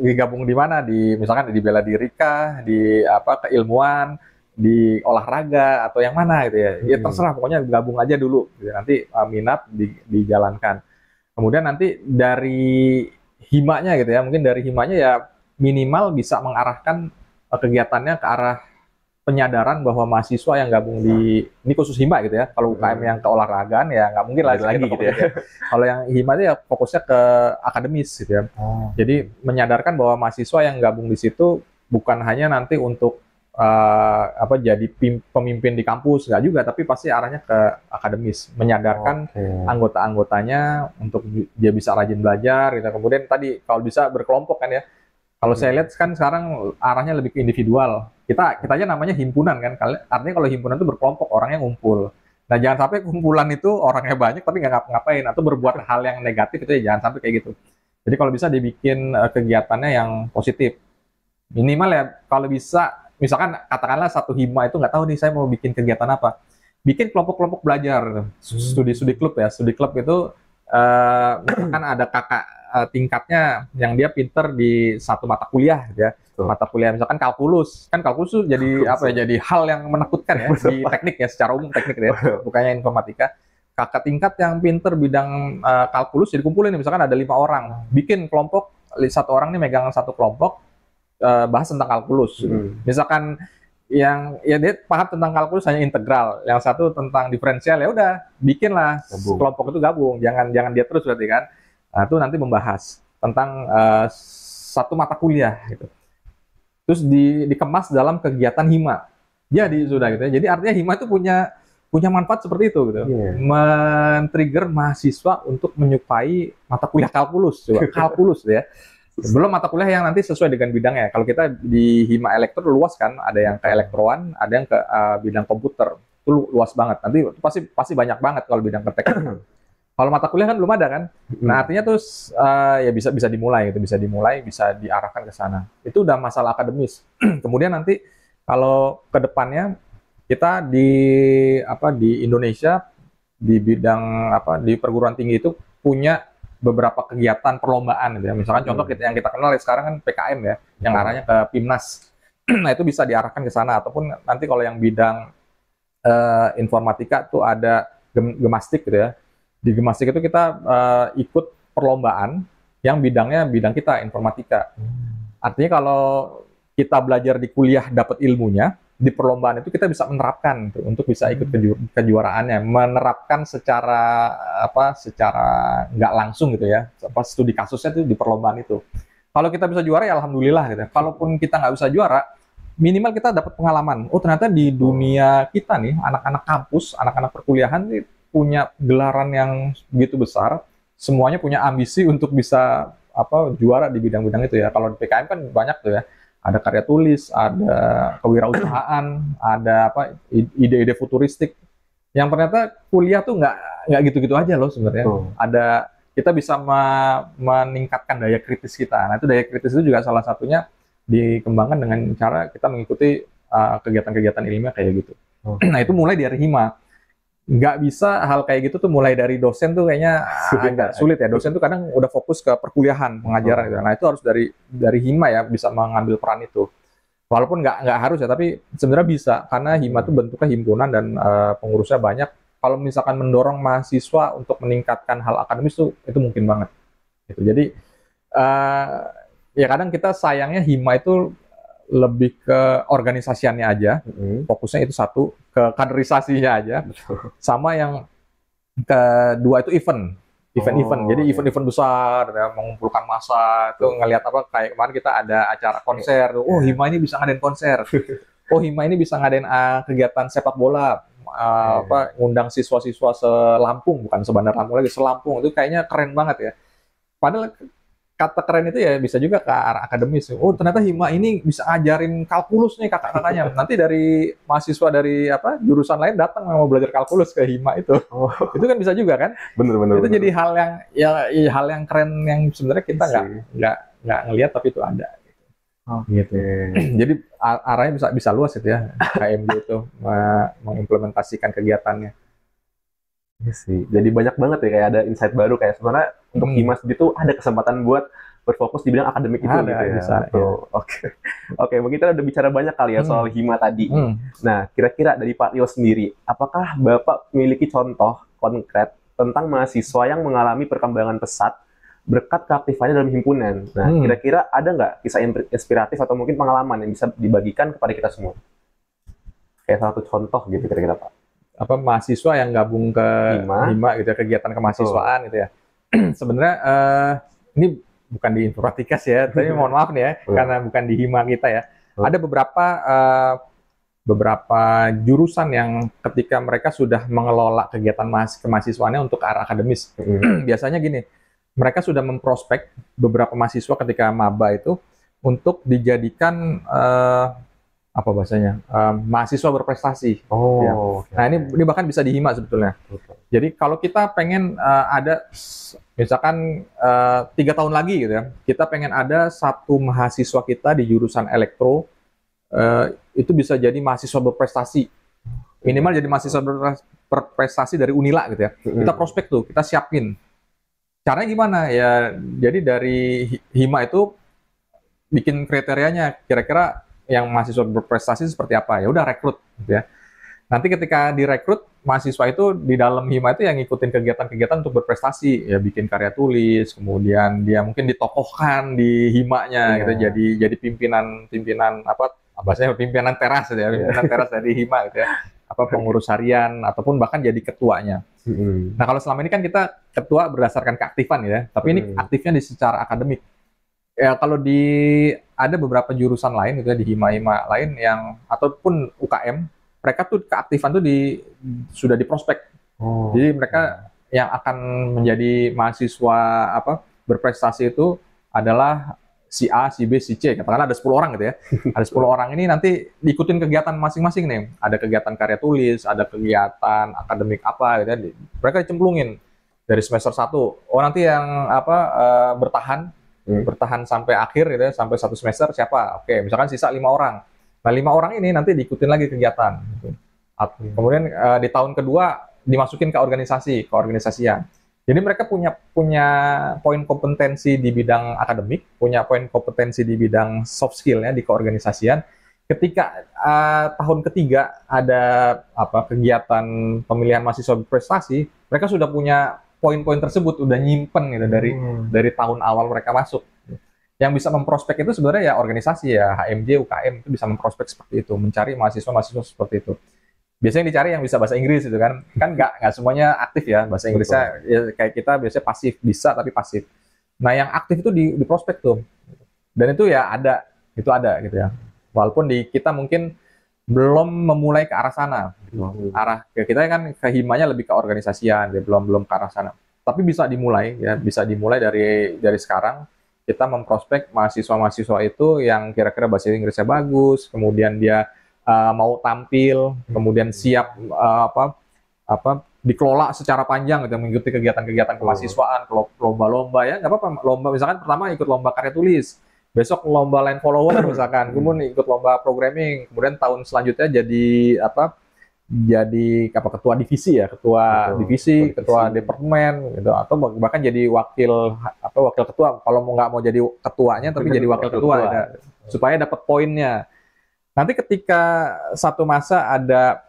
gabung di mana? Di misalkan di bela diri kah, di keilmuan, di olahraga atau yang mana gitu ya. Ya terserah, pokoknya gabung aja dulu. Gitu. Nanti minat dijalankan. Kemudian nanti dari himanya gitu ya, mungkin dari himanya ya minimal bisa mengarahkan kegiatannya ke arah penyadaran bahwa mahasiswa yang gabung di ini khusus Hima gitu ya. Kalau UKM yang keolahragaan ya nggak mungkin lagi gitu ya. Kalau yang Hima itu ya fokusnya ke akademis gitu ya. Jadi menyadarkan bahwa mahasiswa yang gabung di situ bukan hanya nanti untuk jadi pemimpin di kampus, nggak juga, tapi pasti arahnya ke akademis. Menyadarkan anggota-anggotanya untuk dia bisa rajin belajar gitu. Kemudian tadi kalau bisa berkelompok kan ya. Kalau saya lihat kan sekarang arahnya lebih ke individual. Kita aja namanya himpunan kan. Artinya kalau himpunan itu berkelompok, orangnya ngumpul. Nah, jangan sampai kumpulan itu orangnya banyak tapi nggak ngapa-ngapain atau berbuat hal yang negatif itu ya jangan sampai kayak gitu. Jadi kalau bisa dibikin kegiatannya yang positif. Minimal ya kalau bisa, misalkan katakanlah satu hima itu nggak tahu nih saya mau bikin kegiatan apa. Bikin kelompok-kelompok belajar, studi klub ya. Studi klub itu misalkan ada kakak tingkatnya yang dia pinter di satu mata kuliah ya. Mata kuliah misalkan kalkulus. Kan kalkulus itu jadi jadi hal yang menakutkan ya di teknik ya, secara umum teknik ya. Bukannya informatika. Kakak tingkat yang pinter bidang kalkulus jadi kumpulin misalkan ada 5 orang. Bikin kelompok, satu orang nih megang satu kelompok bahas tentang kalkulus. Misalkan yang ya dia paham tentang kalkulus hanya integral, yang satu tentang diferensial, ya udah bikinlah kelompok itu gabung, jangan dia terus berarti kan. Nah, itu nanti membahas tentang satu mata kuliah gitu. Terus dikemas dalam kegiatan hima. Jadi sudah gitu ya. Jadi artinya hima itu punya manfaat seperti itu gitu. Iya. Men-trigger mahasiswa untuk menyukai mata kuliah kalkulus, coba kalkulus ya. Belum mata kuliah yang nanti sesuai dengan bidangnya. Kalau kita di hima elektro luas kan, ada yang ke elektroan, ada yang ke bidang komputer. Itu luas banget. Nanti pasti banyak banget kalau bidang teknik. Kalau mata kuliah kan belum ada kan. Nah, artinya tuh ya bisa dimulai gitu, bisa diarahkan ke sana. Itu udah masalah akademis. Kemudian nanti kalau ke depannya kita di Indonesia di bidang di perguruan tinggi itu punya beberapa kegiatan perlombaan gitu ya. Misalkan contoh yang kita kenal sekarang kan PKM ya, yang arahnya ke PIMNAS. Nah, itu bisa diarahkan ke sana ataupun nanti kalau yang bidang informatika tuh ada gemastik gitu ya. Di gemastik itu kita ikut perlombaan yang bidang kita informatika. Artinya kalau kita belajar di kuliah dapat ilmunya, di perlombaan itu kita bisa menerapkan gitu, untuk bisa ikut kejuaraannya, menerapkan secara nggak langsung gitu ya, studi kasusnya itu di perlombaan itu. Kalau kita bisa juara ya alhamdulillah gitu. Kalaupun kita nggak bisa juara, minimal kita dapat pengalaman. Oh ternyata di dunia kita nih, anak-anak kampus, anak-anak perkuliahan nih, punya gelaran yang begitu besar, semuanya punya ambisi untuk bisa juara di bidang-bidang itu ya. Kalau di PKM kan banyak tuh ya, ada karya tulis, ada kewirausahaan, ada ide-ide futuristik. Yang ternyata kuliah tuh nggak gitu-gitu aja loh sebenarnya. Ada kita bisa meningkatkan daya kritis kita. Nah itu daya kritis itu juga salah satunya dikembangkan dengan cara kita mengikuti kegiatan-kegiatan ilmiah kayak gitu. Nah itu mulai dari hima. Nggak bisa hal kayak gitu tuh mulai dari dosen tuh kayaknya agak sulit ya. Dosen tuh kadang udah fokus ke perkuliahan, pengajaran gitu. Nah itu harus dari hima ya bisa mengambil peran itu. Walaupun nggak harus ya, tapi sebenarnya bisa karena hima tuh bentuknya himpunan dan pengurusnya banyak. Kalau misalkan mendorong mahasiswa untuk meningkatkan hal akademis tuh itu mungkin banget. Gitu. Jadi ya kadang kita sayangnya hima itu lebih ke organisasiannya aja, fokusnya itu satu, ke kaderisasinya aja, sama yang kedua itu event. Jadi event-event besar, ya, mengumpulkan massa, itu ngelihat kayak kemarin kita ada acara konser, oh hima ini bisa ngadain konser, oh hima ini bisa ngadain kegiatan sepak bola, ngundang siswa-siswa se-Lampung, bukan se-Bandar Lampung lagi, se-Lampung, itu kayaknya keren banget ya. Padahal kata keren itu ya bisa juga ke arah akademis. Oh ternyata hima ini bisa ngajarin kalkulus nih kakak-kakaknya. Nanti dari mahasiswa dari jurusan lain datang mau belajar kalkulus ke hima itu. Itu kan bisa juga kan? Bener. Itu jadi hal yang hal yang keren yang sebenarnya kita nggak ngelihat tapi itu ada. Gitu. Jadi arahnya bisa luas itu ya KMG itu mengimplementasikan kegiatannya. Iya sih. Jadi banyak banget ya kayak ada insight baru kayak sebenarnya untuk hima itu ada kesempatan buat berfokus di bidang akademik itu gitu ya. Bisa, ya. Oke, mungkin kita udah bicara banyak kali ya soal hima tadi. Nah, kira-kira dari Pak Rio sendiri, apakah Bapak memiliki contoh konkret tentang mahasiswa yang mengalami perkembangan pesat berkat keaktifannya dalam himpunan? Nah, kira-kira ada nggak kisah inspiratif atau mungkin pengalaman yang bisa dibagikan kepada kita semua? Kayak salah satu contoh gitu kira-kira Pak. Mahasiswa yang gabung ke hima gitu ya, kegiatan kemahasiswaan gitu ya. Sebenarnya ini bukan di informatika sih ya, tapi mohon maaf nih ya, karena bukan di hima kita ya. Ada beberapa jurusan yang ketika mereka sudah mengelola kegiatan kemahasiswaannya untuk ke arah akademis. Biasanya gini, mereka sudah memprospek beberapa mahasiswa ketika maba itu untuk dijadikan mahasiswa berprestasi. Ya. Nah ini bahkan bisa di hima sebetulnya. Jadi kalau kita pengen ada misalkan 3 tahun lagi gitu ya, kita pengen ada satu mahasiswa kita di jurusan elektro itu bisa jadi mahasiswa berprestasi. Minimal jadi mahasiswa berprestasi dari Unila gitu ya. Kita prospek tuh, kita siapin. Caranya gimana ya? Jadi dari hima itu bikin kriterianya kira-kira yang mahasiswa berprestasi seperti apa, ya udah rekrut gitu ya. Nanti ketika direkrut mahasiswa itu di dalam hima itu yang ngikutin kegiatan-kegiatan untuk berprestasi, ya bikin karya tulis, kemudian dia mungkin ditokohkan di himanya gitu, jadi pimpinan bahasanya pimpinan teras gitu ya, pimpinan teras dari hima gitu ya, pengurus harian ataupun bahkan jadi ketuanya. Nah kalau selama ini kan kita ketua berdasarkan keaktifan ya, tapi ini aktifnya di secara akademik. Ya kalau ada beberapa jurusan lain gitu ya di hima-hima lain yang ataupun UKM, mereka tuh keaktifan tuh sudah di prospek. Oh. Jadi mereka yang akan menjadi mahasiswa berprestasi itu adalah si A, si B, si C. Katakanlah ada 10 orang gitu ya. Ada 10 orang ini nanti diikutin kegiatan masing-masing nih. Ada kegiatan karya tulis, ada kegiatan akademik apa gitu ya. Mereka dicemplungin dari semester 1. Oh nanti yang bertahan sampai akhir gitu ya, sampai 1 semester siapa? Oke, misalkan sisa 5 orang. Nah, 5 orang ini nanti diikutin lagi kegiatan. Kemudian di tahun kedua dimasukin ke keorganisasian. Jadi mereka punya poin kompetensi di bidang akademik, punya poin kompetensi di bidang soft skill ya di keorganisasian. Ketika tahun ketiga ada kegiatan pemilihan mahasiswa berprestasi, mereka sudah punya poin-poin tersebut, udah nyimpen gitu dari tahun awal mereka masuk. Yang bisa memprospek itu sebenarnya ya organisasi ya, HMJ, UKM itu bisa memprospek seperti itu, mencari mahasiswa-mahasiswa seperti itu. Biasanya dicari yang bisa bahasa Inggris itu kan nggak semuanya aktif ya bahasa Inggrisnya ya, kayak kita biasanya pasif, bisa tapi pasif. Nah yang aktif itu di prospek tuh, dan itu ya ada gitu ya, walaupun di kita mungkin belum memulai ke arah sana gitu. Arah ke kita kan ke himanya lebih ke organisasian ya, belum ke arah sana, tapi bisa dimulai dari sekarang kita memprospek mahasiswa-mahasiswa itu yang kira-kira bahasa Inggrisnya bagus, kemudian dia mau tampil, kemudian siap dikelola secara panjang gitu, mengikuti kegiatan-kegiatan kemahasiswaan, lomba-lomba ya, nggak apa-apa, lomba misalkan pertama ikut lomba karya tulis, besok lomba line follower misalkan, kemudian ikut lomba programming, kemudian tahun selanjutnya jadi ketua divisi ya, ketua departemen gitu, atau bahkan jadi wakil ketua kalau nggak mau jadi ketuanya tapi jadi wakil ketua ya, supaya dapat poinnya. Nanti ketika satu masa ada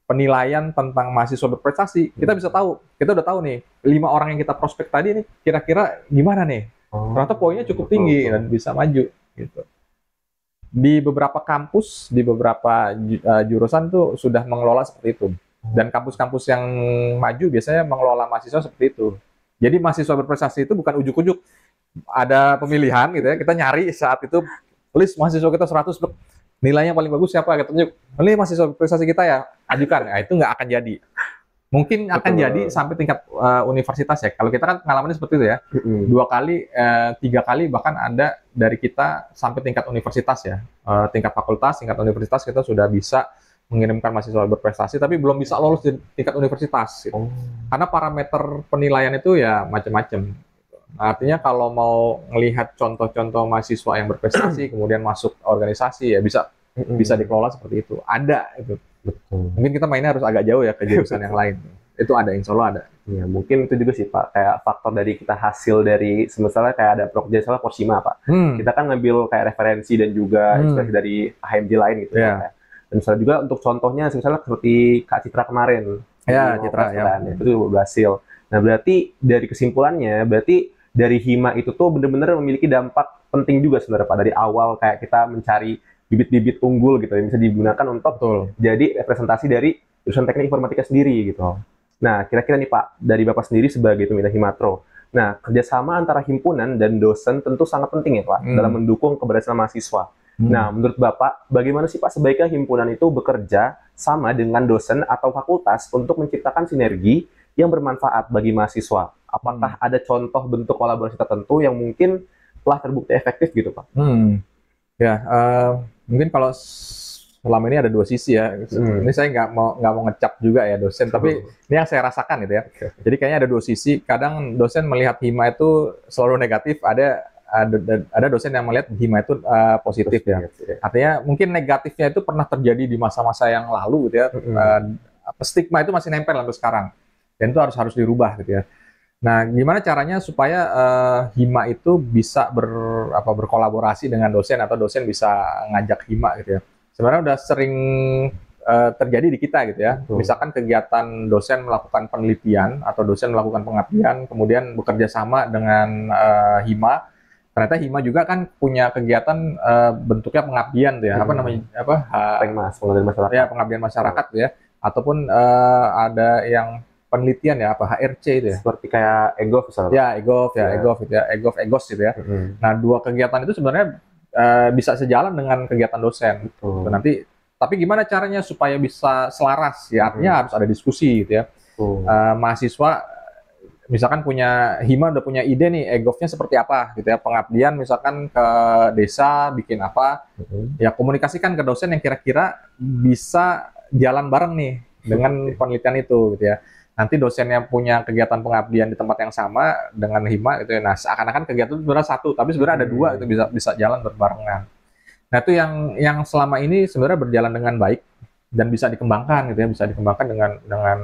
penilaian tentang mahasiswa berprestasi, kita udah tahu nih 5 orang yang kita prospek tadi nih kira-kira gimana nih, ternyata poinnya cukup tinggi dan bisa maju gitu. Di beberapa kampus, di beberapa jurusan tuh sudah mengelola seperti itu, dan kampus-kampus yang maju biasanya mengelola mahasiswa seperti itu. Jadi mahasiswa berprestasi itu bukan ujuk-ujuk ada pemilihan gitu ya, kita nyari saat itu list mahasiswa kita 100, nilainya paling bagus siapa, kita tunjuk, ini mahasiswa prestasi kita ya, ajukan. Nah, itu nggak akan jadi. Mungkin akan jadi sampai tingkat universitas ya. Kalau kita kan pengalamannya seperti itu ya, 2 kali, 3 kali bahkan ada dari kita sampai tingkat universitas ya, tingkat fakultas, tingkat universitas kita sudah bisa mengirimkan mahasiswa berprestasi, tapi belum bisa lolos di tingkat universitas. Gitu. Karena parameter penilaian itu ya macam-macam. Artinya kalau mau melihat contoh-contoh mahasiswa yang berprestasi kemudian masuk organisasi ya bisa dikelola seperti itu. Ada itu. Betul. Mungkin kita mainnya harus agak jauh ya ke jurusan yang lain. Itu ada, insya Allah ada. Ya, mungkin itu juga sih Pak, kayak faktor dari kita hasil dari misalnya kayak ada misalnya Porsima Pak. Kita kan ngambil kayak referensi dan juga inspirasi dari HMJ lain gitu ya. Dan misalnya juga untuk contohnya misalnya seperti Kak Citra kemarin. Ya, Citra ya. Itu berhasil. Nah, berarti dari kesimpulannya dari hima itu tuh benar-benar memiliki dampak penting juga sebenarnya Pak, dari awal kayak kita mencari bibit-bibit unggul gitu yang bisa digunakan untuk jadi representasi dari jurusan teknik informatika sendiri gitu. Nah, kira-kira nih Pak, dari Bapak sendiri sebagai pembina Himatro, nah kerjasama antara himpunan dan dosen tentu sangat penting ya Pak dalam mendukung keberhasilan mahasiswa. Nah, menurut Bapak, bagaimana sih Pak sebaiknya himpunan itu bekerja sama dengan dosen atau fakultas untuk menciptakan sinergi yang bermanfaat bagi mahasiswa? Apakah ada contoh bentuk kolaborasi tertentu yang mungkin telah terbukti efektif gitu Pak? Ya, mungkin kalau selama ini ada 2 sisi ya. Ini saya nggak mau ngecap juga ya dosen, tapi ini yang saya rasakan gitu ya. Jadi kayaknya ada 2 sisi. Kadang dosen melihat hima itu selalu negatif, ada dosen yang melihat hima itu positif ya. Artinya mungkin negatifnya itu pernah terjadi di masa-masa yang lalu gitu ya. Stigma itu masih nempel sampai sekarang, dan itu harus dirubah gitu ya. Nah, gimana caranya supaya hima itu bisa berkolaborasi dengan dosen atau dosen bisa ngajak hima gitu ya. Sebenarnya udah sering terjadi di kita gitu ya. Misalkan kegiatan dosen melakukan penelitian atau dosen melakukan pengabdian, kemudian bekerja sama dengan hima. Ternyata hima juga kan punya kegiatan bentuknya pengabdian tuh ya. Pengabdian masyarakat. Ya, pengabdian masyarakat tuh ya. Ataupun ada yang penelitian ya, apa HRC itu ya. Seperti kayak EGOV misalnya. Ya, EGOV ya, Ya. EGOV itu ya, EGOV, EGOS gitu ya. Nah, dua kegiatan itu sebenarnya bisa sejalan dengan kegiatan dosen. Betul. Nanti, tapi gimana caranya supaya bisa selaras? Ya, artinya harus ada diskusi gitu ya. Mahasiswa misalkan punya hima udah punya ide nih, EGOV-nya seperti apa gitu ya. Pengabdian misalkan ke desa bikin apa? Ya komunikasikan ke dosen yang kira-kira bisa jalan bareng nih dengan penelitian itu gitu ya. Nanti dosennya punya kegiatan pengabdian di tempat yang sama dengan hima gitu ya. Nah, seakan-akan kegiatan itu sebenarnya satu, tapi sebenarnya ada dua, itu bisa jalan berbarengan. Nah, itu yang selama ini sebenarnya berjalan dengan baik dan bisa dikembangkan gitu ya, bisa dikembangkan dengan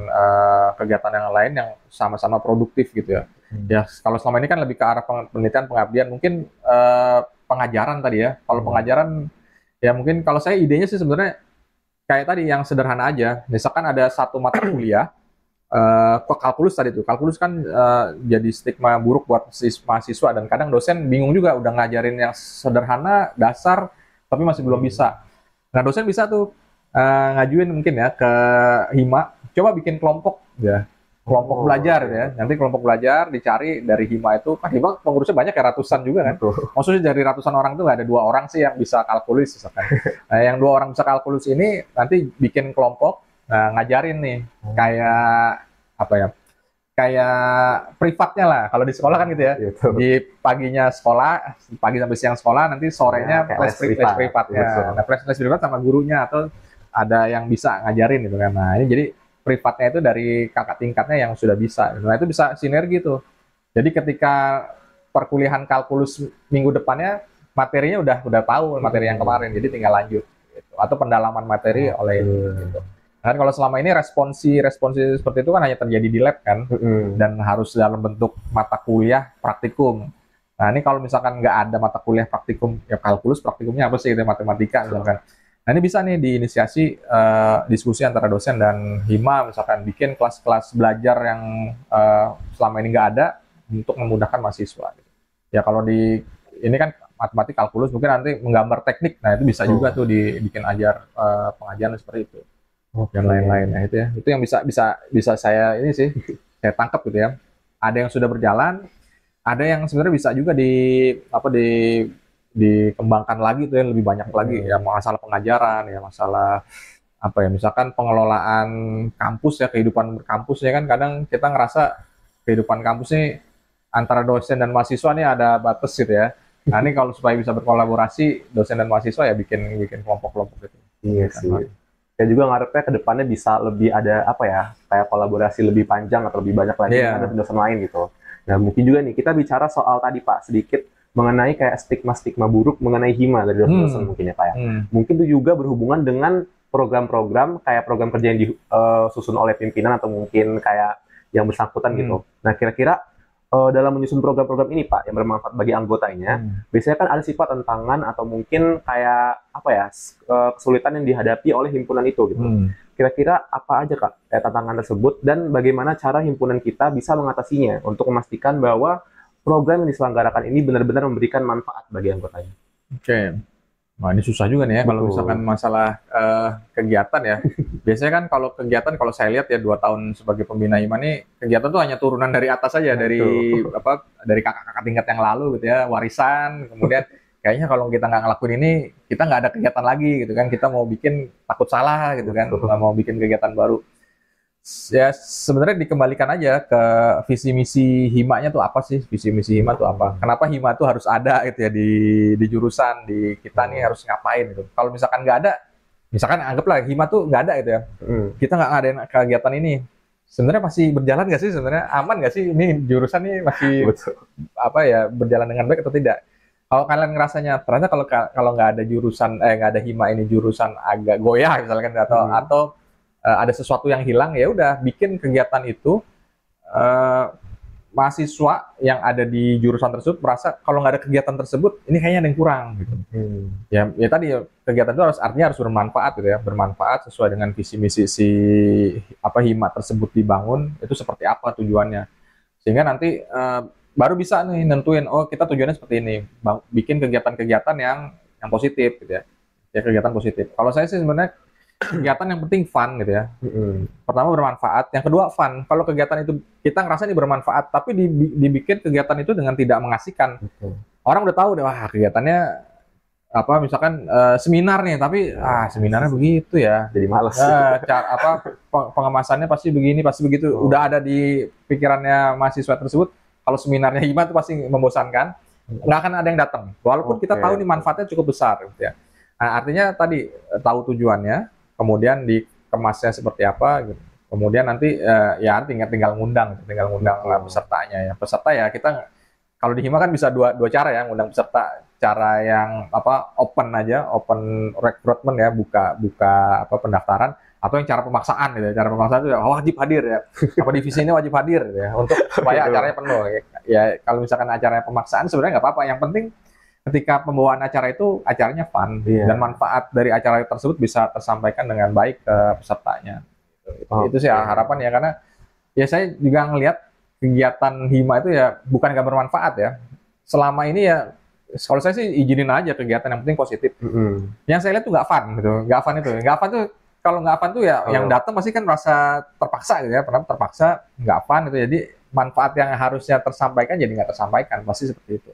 kegiatan yang lain yang sama-sama produktif gitu ya. Ya, kalau selama ini kan lebih ke arah penelitian pengabdian, mungkin pengajaran tadi ya. Kalau pengajaran ya mungkin kalau saya idenya sih sebenarnya kayak tadi yang sederhana aja. Misalkan ada satu mata kuliah kalkulus tadi tuh. Kalkulus kan jadi stigma buruk buat mahasiswa dan kadang dosen bingung juga udah ngajarin yang sederhana, dasar, tapi masih belum bisa. Nah, dosen bisa tuh ngajuin mungkin ya ke hima, coba bikin kelompok ya. Kelompok belajar ya. Nanti kelompok belajar dicari dari hima itu, kan hima pengurusnya banyak ya, ratusan juga kan. Maksudnya dari ratusan orang tuh nggak ada 2 orang sih yang bisa kalkulus misalkan. Nah, yang 2 orang bisa kalkulus ini nanti bikin kelompok. Nah, ngajarin nih kayak apa ya? Kayak privatnya lah. Kalau di sekolah kan gitu ya. Di paginya sekolah, pagi sampai siang sekolah, nanti sorenya les privatnya. Nah, les privat sama gurunya atau ada yang bisa ngajarin gitu kan. Nah, ini jadi privatnya itu dari kakak tingkatnya yang sudah bisa. Nah, itu bisa sinergi tuh. Jadi ketika perkuliahan kalkulus minggu depannya materinya udah tahu materi yang kemarin, jadi tinggal lanjut gitu. Atau pendalaman materi oleh gitu. Kan kalau selama ini responsi seperti itu kan hanya terjadi di lab kan, dan harus dalam bentuk mata kuliah praktikum. Nah, ini kalau misalkan nggak ada mata kuliah praktikum, ya kalkulus praktikumnya apa sih, gitu, matematika misalkan. Nah, ini bisa nih diinisiasi diskusi antara dosen dan hima, misalkan bikin kelas-kelas belajar yang selama ini nggak ada untuk memudahkan mahasiswa. Ya kalau di ini kan matematik kalkulus, mungkin nanti menggambar teknik, nah itu bisa juga tuh dibikin pengajaran seperti itu. Dan lain-lain. Nah, itu yang bisa saya ini sih saya tangkap gitu ya. Ada yang sudah berjalan, ada yang sebenarnya bisa juga dikembangkan lagi tuh, yang lebih banyak lagi ya, masalah pengajaran ya, masalah apa ya, misalkan pengelolaan kampus ya, kehidupan kampus ya kan, kadang kita ngerasa kehidupan kampus ini antara dosen dan mahasiswa nih ada batas gitu ya. Nah, ini kalau supaya bisa berkolaborasi dosen dan mahasiswa ya bikin kelompok-kelompok gitu. Iya sih. Saya juga ngarepnya ke depannya bisa lebih ada apa ya, kayak kolaborasi lebih panjang atau lebih banyak lagi dengan dosen lain gitu. Nah, mungkin juga nih kita bicara soal tadi Pak sedikit mengenai kayak stigma-stigma buruk mengenai hima dari dosen-dosen mungkin ya Pak ya. Mungkin itu juga berhubungan dengan program-program kayak program kerja yang disusun oleh pimpinan atau mungkin kayak yang bersangkutan gitu. Nah, kira-kira dalam menyusun program-program ini Pak yang bermanfaat bagi anggotanya, biasanya kan ada sifat tantangan atau mungkin kayak apa ya, kesulitan yang dihadapi oleh himpunan itu gitu. Kira-kira apa aja Kak tantangan tersebut dan bagaimana cara himpunan kita bisa mengatasinya untuk memastikan bahwa program yang diselenggarakan ini benar-benar memberikan manfaat bagi anggotanya. Oke. Nah, ini susah juga nih ya kalau misalkan masalah kegiatan ya. Biasanya kan kalau saya lihat ya 2 tahun sebagai pembina hima nih, kegiatan tuh hanya turunan dari atas saja, dari kakak-kakak tingkat yang lalu gitu ya, warisan. Kemudian kayaknya kalau kita nggak ngelakuin ini, kita nggak ada kegiatan lagi gitu kan. Kita mau bikin takut salah gitu kan, nggak mau bikin kegiatan baru. Ya sebenarnya dikembalikan aja ke visi misi himanya tuh apa sih, visi misi hima tuh apa, kenapa hima tuh harus ada gitu ya di jurusan, di kita nih harus ngapain gitu. Kalau misalkan nggak ada, misalkan anggaplah hima tuh nggak ada gitu ya, kita nggak ngadain kegiatan ini, sebenarnya masih berjalan nggak sih, sebenarnya aman nggak sih ini jurusan nih masih apa ya, berjalan dengan baik atau tidak. Kalau kalian ngerasanya ternyata kalau nggak ada jurusan nggak ada hima ini, jurusan agak goyah misalkan atau ada sesuatu yang hilang, ya udah bikin kegiatan itu, mahasiswa yang ada di jurusan tersebut merasa kalau nggak ada kegiatan tersebut ini kayaknya ada yang kurang gitu. Ya tadi kegiatan itu artinya harus bermanfaat gitu ya, bermanfaat sesuai dengan visi misi si hima tersebut dibangun, itu seperti apa tujuannya, sehingga nanti baru bisa nih nentuin, oh kita tujuannya seperti ini, bikin kegiatan-kegiatan yang positif gitu ya, kegiatan positif. Kalau saya sih sebenarnya kegiatan yang penting fun gitu ya. Mm-mm. Pertama bermanfaat, yang kedua fun. Kalau kegiatan itu kita ngerasa ini bermanfaat, tapi dibikin kegiatan itu dengan tidak mengasihkan. Betul. Orang udah tahu deh, wah kegiatannya apa misalkan seminar nih, tapi seminarnya begitu ya. Jadi males. Pengemasannya pasti begini, pasti begitu. Oh. Udah ada di pikirannya mahasiswa tersebut. Kalau seminarnya hima itu pasti membosankan, nggak akan ada yang datang. Walaupun kita tahu nih manfaatnya cukup besar, gitu ya. Nah, artinya tadi tahu tujuannya, kemudian dikemasnya seperti apa, gitu. Kemudian nanti ya tinggal ngundang pesertanya ya. Peserta ya kita kalau di hima kan bisa dua cara ya ngundang peserta. Cara yang open aja, open recruitment ya, buka pendaftaran, atau yang cara pemaksaan gitu. Cara pemaksaan itu ya wajib hadir ya. Apa divisi ini wajib hadir ya untuk supaya acaranya penuh. Ya kalau misalkan acaranya pemaksaan sebenarnya nggak apa-apa. Yang penting ketika pembawaan acara itu acaranya fun dan manfaat dari acara tersebut bisa tersampaikan dengan baik ke pesertanya. Itu sih harapan ya, karena ya saya juga ngelihat kegiatan hima itu ya bukan nggak bermanfaat ya. Selama ini ya kalau saya sih izinin aja kegiatan yang penting positif. Yang saya lihat tuh nggak fun gitu, nggak fun tuh kalau nggak fun tuh ya yang datang pasti kan merasa terpaksa gitu ya, pernah terpaksa nggak fun gitu, jadi manfaat yang harusnya tersampaikan jadi nggak tersampaikan, pasti seperti itu.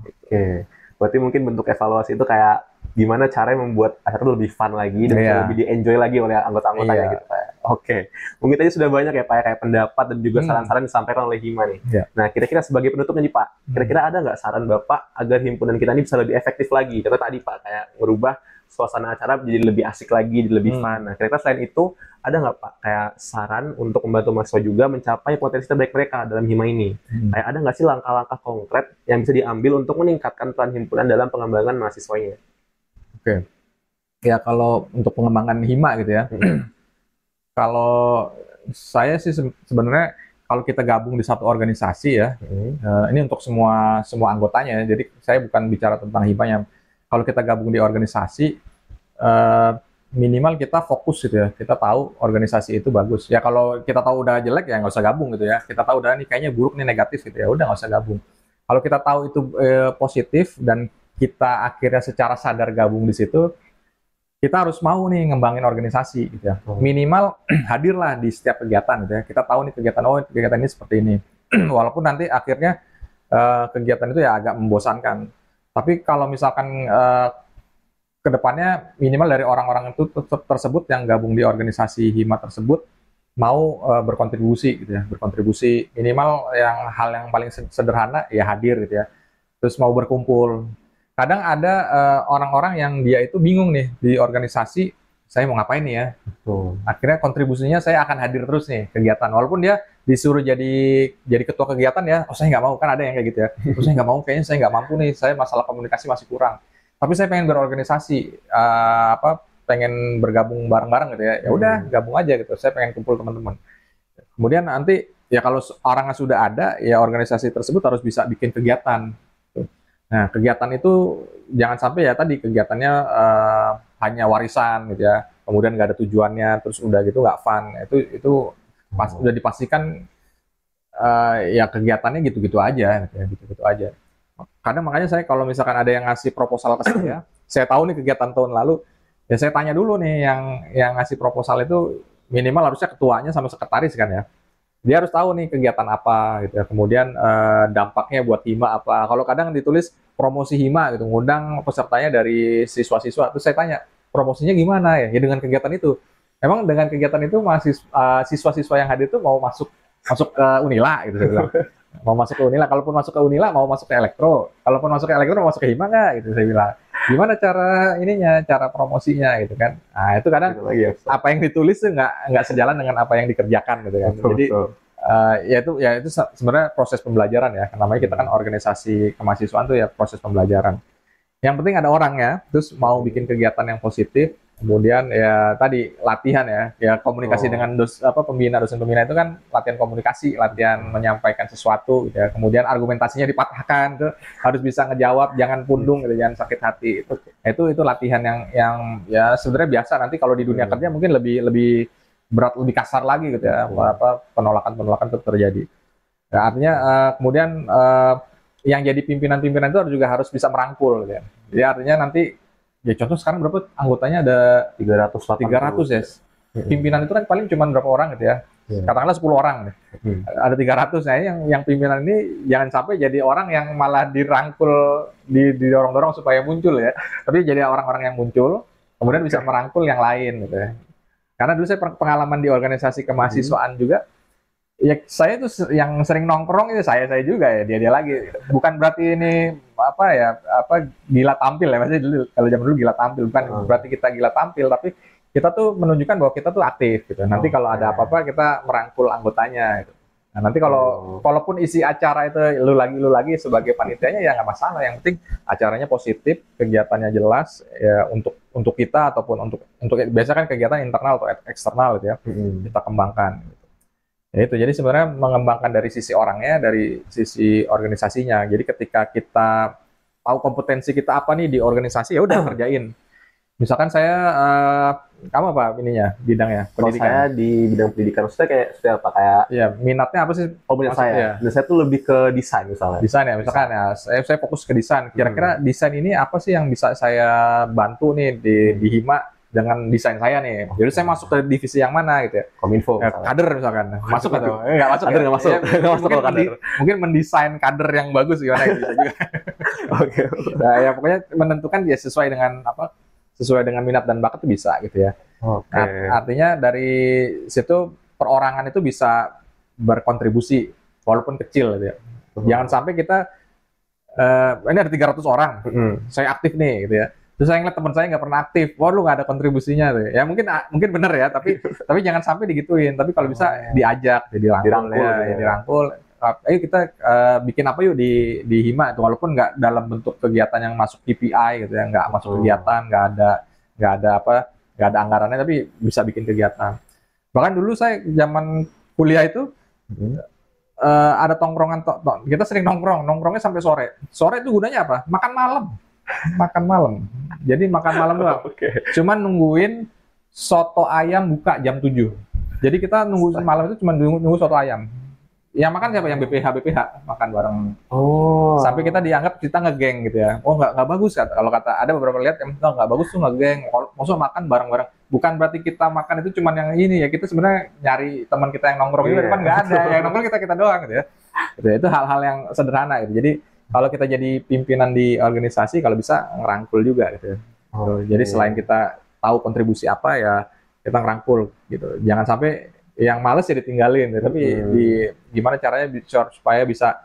Oke, berarti mungkin bentuk evaluasi itu kayak gimana caranya membuat acara itu lebih fun lagi dan bisa lebih di-enjoy lagi oleh anggota-anggota ya gitu Pak. Oke, mungkin tadi sudah banyak ya Pak ya, kayak pendapat dan juga saran-saran disampaikan oleh Hima nih. Nah, kira-kira sebagai penutupnya nih Pak, kira-kira ada nggak saran Bapak agar himpunan kita ini bisa lebih efektif lagi? Contoh tadi Pak, kayak merubah suasana acara jadi lebih asik lagi, jadi lebih fun. Nah, kira-kira selain itu, ada nggak Pak kayak saran untuk membantu mahasiswa juga mencapai potensi terbaik mereka dalam Hima ini? Kayak ada nggak sih langkah-langkah konkret yang bisa diambil untuk meningkatkan peran himpunan dalam pengembangan mahasiswanya? Oke. Ya kalau untuk pengembangan hima gitu ya. Kalau saya sih sebenarnya kalau kita gabung di satu organisasi ya, ini untuk semua anggotanya. Jadi saya bukan bicara tentang himanya. Kalau kita gabung di organisasi, minimal kita fokus gitu ya. Kita tahu organisasi itu bagus. Ya kalau kita tahu udah jelek ya nggak usah gabung gitu ya. Kita tahu udah nih kayaknya buruk nih, negatif gitu ya. Udah nggak usah gabung. Kalau kita tahu itu positif dan kita akhirnya secara sadar gabung di situ, kita harus mau nih ngembangin organisasi gitu ya. Minimal hadirlah di setiap kegiatan gitu ya. Kita tahu nih kegiatan ini seperti ini. Walaupun nanti akhirnya kegiatan itu ya agak membosankan. Tapi kalau misalkan kedepannya minimal dari orang-orang itu tersebut yang gabung di organisasi hima tersebut mau berkontribusi gitu ya. Berkontribusi minimal hal yang paling sederhana ya hadir gitu ya. Terus mau berkumpul. Kadang ada orang-orang yang dia itu bingung nih di organisasi, saya mau ngapain nih ya. Akhirnya kontribusinya saya akan hadir terus nih kegiatan. Walaupun dia disuruh jadi ketua kegiatan ya, saya nggak mau, kan ada yang kayak gitu ya. Saya nggak mau, kayaknya saya nggak mampu nih, saya masalah komunikasi masih kurang. Tapi saya pengen berorganisasi, pengen bergabung bareng-bareng gitu ya. Ya udah gabung aja gitu. Saya pengen kumpul teman-teman. Kemudian nanti ya kalau orangnya sudah ada, ya organisasi tersebut harus bisa bikin kegiatan. Nah, kegiatan itu jangan sampai ya tadi kegiatannya hanya warisan gitu ya, kemudian nggak ada tujuannya, terus udah gitu nggak fun. Itu udah dipastikan ya kegiatannya gitu-gitu aja, gitu ya, gitu-gitu aja. Kadang makanya saya kalau misalkan ada yang ngasih proposal ke saya tahu nih kegiatan tahun lalu, ya saya tanya dulu nih yang ngasih proposal itu minimal harusnya ketuanya sama sekretaris kan ya. Dia harus tahu nih kegiatan apa gitu ya. Kemudian dampaknya buat hima apa. Kalau kadang ditulis promosi hima gitu, ngundang pesertanya dari siswa-siswa. Terus saya tanya, promosinya gimana ya? Ya dengan kegiatan itu. Memang dengan kegiatan itu siswa-siswa yang hadir itu mau masuk ke Unila gitu saya bilang. Mau masuk ke Unila, kalaupun masuk ke Unila mau masuk ke Elektro. Kalaupun masuk ke Elektro mau masuk ke hima nggak gitu saya bilang. Gimana cara promosinya gitu kan. Nah, itu kadang apa yang ditulis tuh nggak sejalan dengan apa yang dikerjakan gitu kan. Jadi ya itu sebenarnya proses pembelajaran ya. Namanya kita kan organisasi kemahasiswaan tuh ya proses pembelajaran. Yang penting ada orangnya, terus mau bikin kegiatan yang positif, kemudian ya tadi latihan ya komunikasi dengan dosen pembina itu kan latihan komunikasi, latihan menyampaikan sesuatu gitu ya. Kemudian argumentasinya dipatahkan tuh, harus bisa ngejawab, jangan pundung gitu, jangan sakit hati. Itu latihan yang ya sebenarnya biasa, nanti kalau di dunia kerja mungkin lebih berat, lebih kasar lagi gitu ya, penolakan itu terjadi. Ya, artinya kemudian yang jadi pimpinan-pimpinan itu juga harus bisa merangkul gitu ya. Jadi artinya nanti Ya contoh sekarang berapa anggotanya ada 300 ya. Pimpinan itu kan paling cuma berapa orang gitu ya. Katakanlah 10 orang nih. Ada 300. Nah, yang pimpinan ini jangan sampai jadi orang yang malah dirangkul, didorong-dorong supaya muncul ya. Tapi jadi orang-orang yang muncul, kemudian bisa merangkul yang lain gitu ya. Karena dulu saya pengalaman di organisasi kemahasiswaan juga, ya saya tuh yang sering nongkrong itu saya juga ya, dia lagi. Bukan berarti ini gila tampil ya, maksudnya dulu kalau zaman dulu gila tampil, bukan berarti kita gila tampil, tapi kita tuh menunjukkan bahwa kita tuh aktif gitu. Nanti kalau ada apa-apa kita merangkul anggotanya gitu. Nah, nanti walaupun isi acara itu lu lagi sebagai panitianya ya nggak masalah, yang penting acaranya positif, kegiatannya jelas ya, untuk kita ataupun untuk biasa kan kegiatan internal atau eksternal gitu ya, kita kembangkan gitu. Ya itu, jadi sebenarnya mengembangkan dari sisi orangnya, dari sisi organisasinya. Jadi ketika kita tahu kompetensi kita apa nih di organisasi, ya udah kerjain. Misalkan saya, kamu apa bidangnya? Kalau saya di bidang pendidikan, maksudnya kayak seperti apa? Kayak ya, minatnya apa sih? minat saya. Ya. Dan saya tuh lebih ke desain misalnya. Desain ya, misalkan ya, saya fokus ke desain. Kira-kira desain ini apa sih yang bisa saya bantu nih di Hima dengan desain saya nih. Jadi saya masuk ke divisi yang mana gitu ya. Kominfo. Kader misalkan. Masuk atau enggak masuk? Kader enggak masuk. Enggak masuk kalau kader. Mungkin mendesain kader yang bagus gimana gitu bisa juga. Oke. Nah, ya pokoknya menentukan dia sesuai dengan minat dan bakat itu bisa gitu ya. Oke. Nah, artinya dari situ perorangan itu bisa berkontribusi walaupun kecil gitu ya. Jangan sampai kita ini ada 300 orang. Saya aktif nih gitu ya. Terus saya ngeliat teman saya nggak pernah aktif, wah lu nggak ada kontribusinya tuh. Ya mungkin bener ya, tapi jangan sampai digituin. Tapi kalau bisa diajak, dirangkul. Ayo kita bikin apa yuk di Hima itu, walaupun nggak dalam bentuk kegiatan yang masuk KPI gitu ya, nggak masuk kegiatan, nggak ada anggarannya, tapi bisa bikin kegiatan. Bahkan dulu saya zaman kuliah itu ada tongkrongan, kita sering nongkrongnya sampai sore. Sore itu gunanya apa? Makan malam. Jadi makan malam doang. Cuman nungguin soto ayam buka jam 7. Jadi kita nunggu malam itu cuma nunggu soto ayam. Yang makan siapa? Yang BPH makan bareng. Sampai kita dianggap kita ngegeng gitu ya. Oh nggak bagus kan? Kalau kata ada beberapa lihat yang nggak bagus tuh ngegeng. Maksudnya makan bareng-bareng. Bukan berarti kita makan itu cuma yang ini ya. Kita sebenarnya nyari teman kita yang nongkrong itu depan nggak ada. Yang nongkrong kita doang gitu ya. Itu hal-hal yang sederhana gitu. Jadi kalau kita jadi pimpinan di organisasi, kalau bisa ngerangkul juga gitu. Jadi selain kita tahu kontribusi apa ya, kita ngerangkul gitu. Jangan sampai yang males ya ditinggalin, gitu. Tapi gimana caranya supaya bisa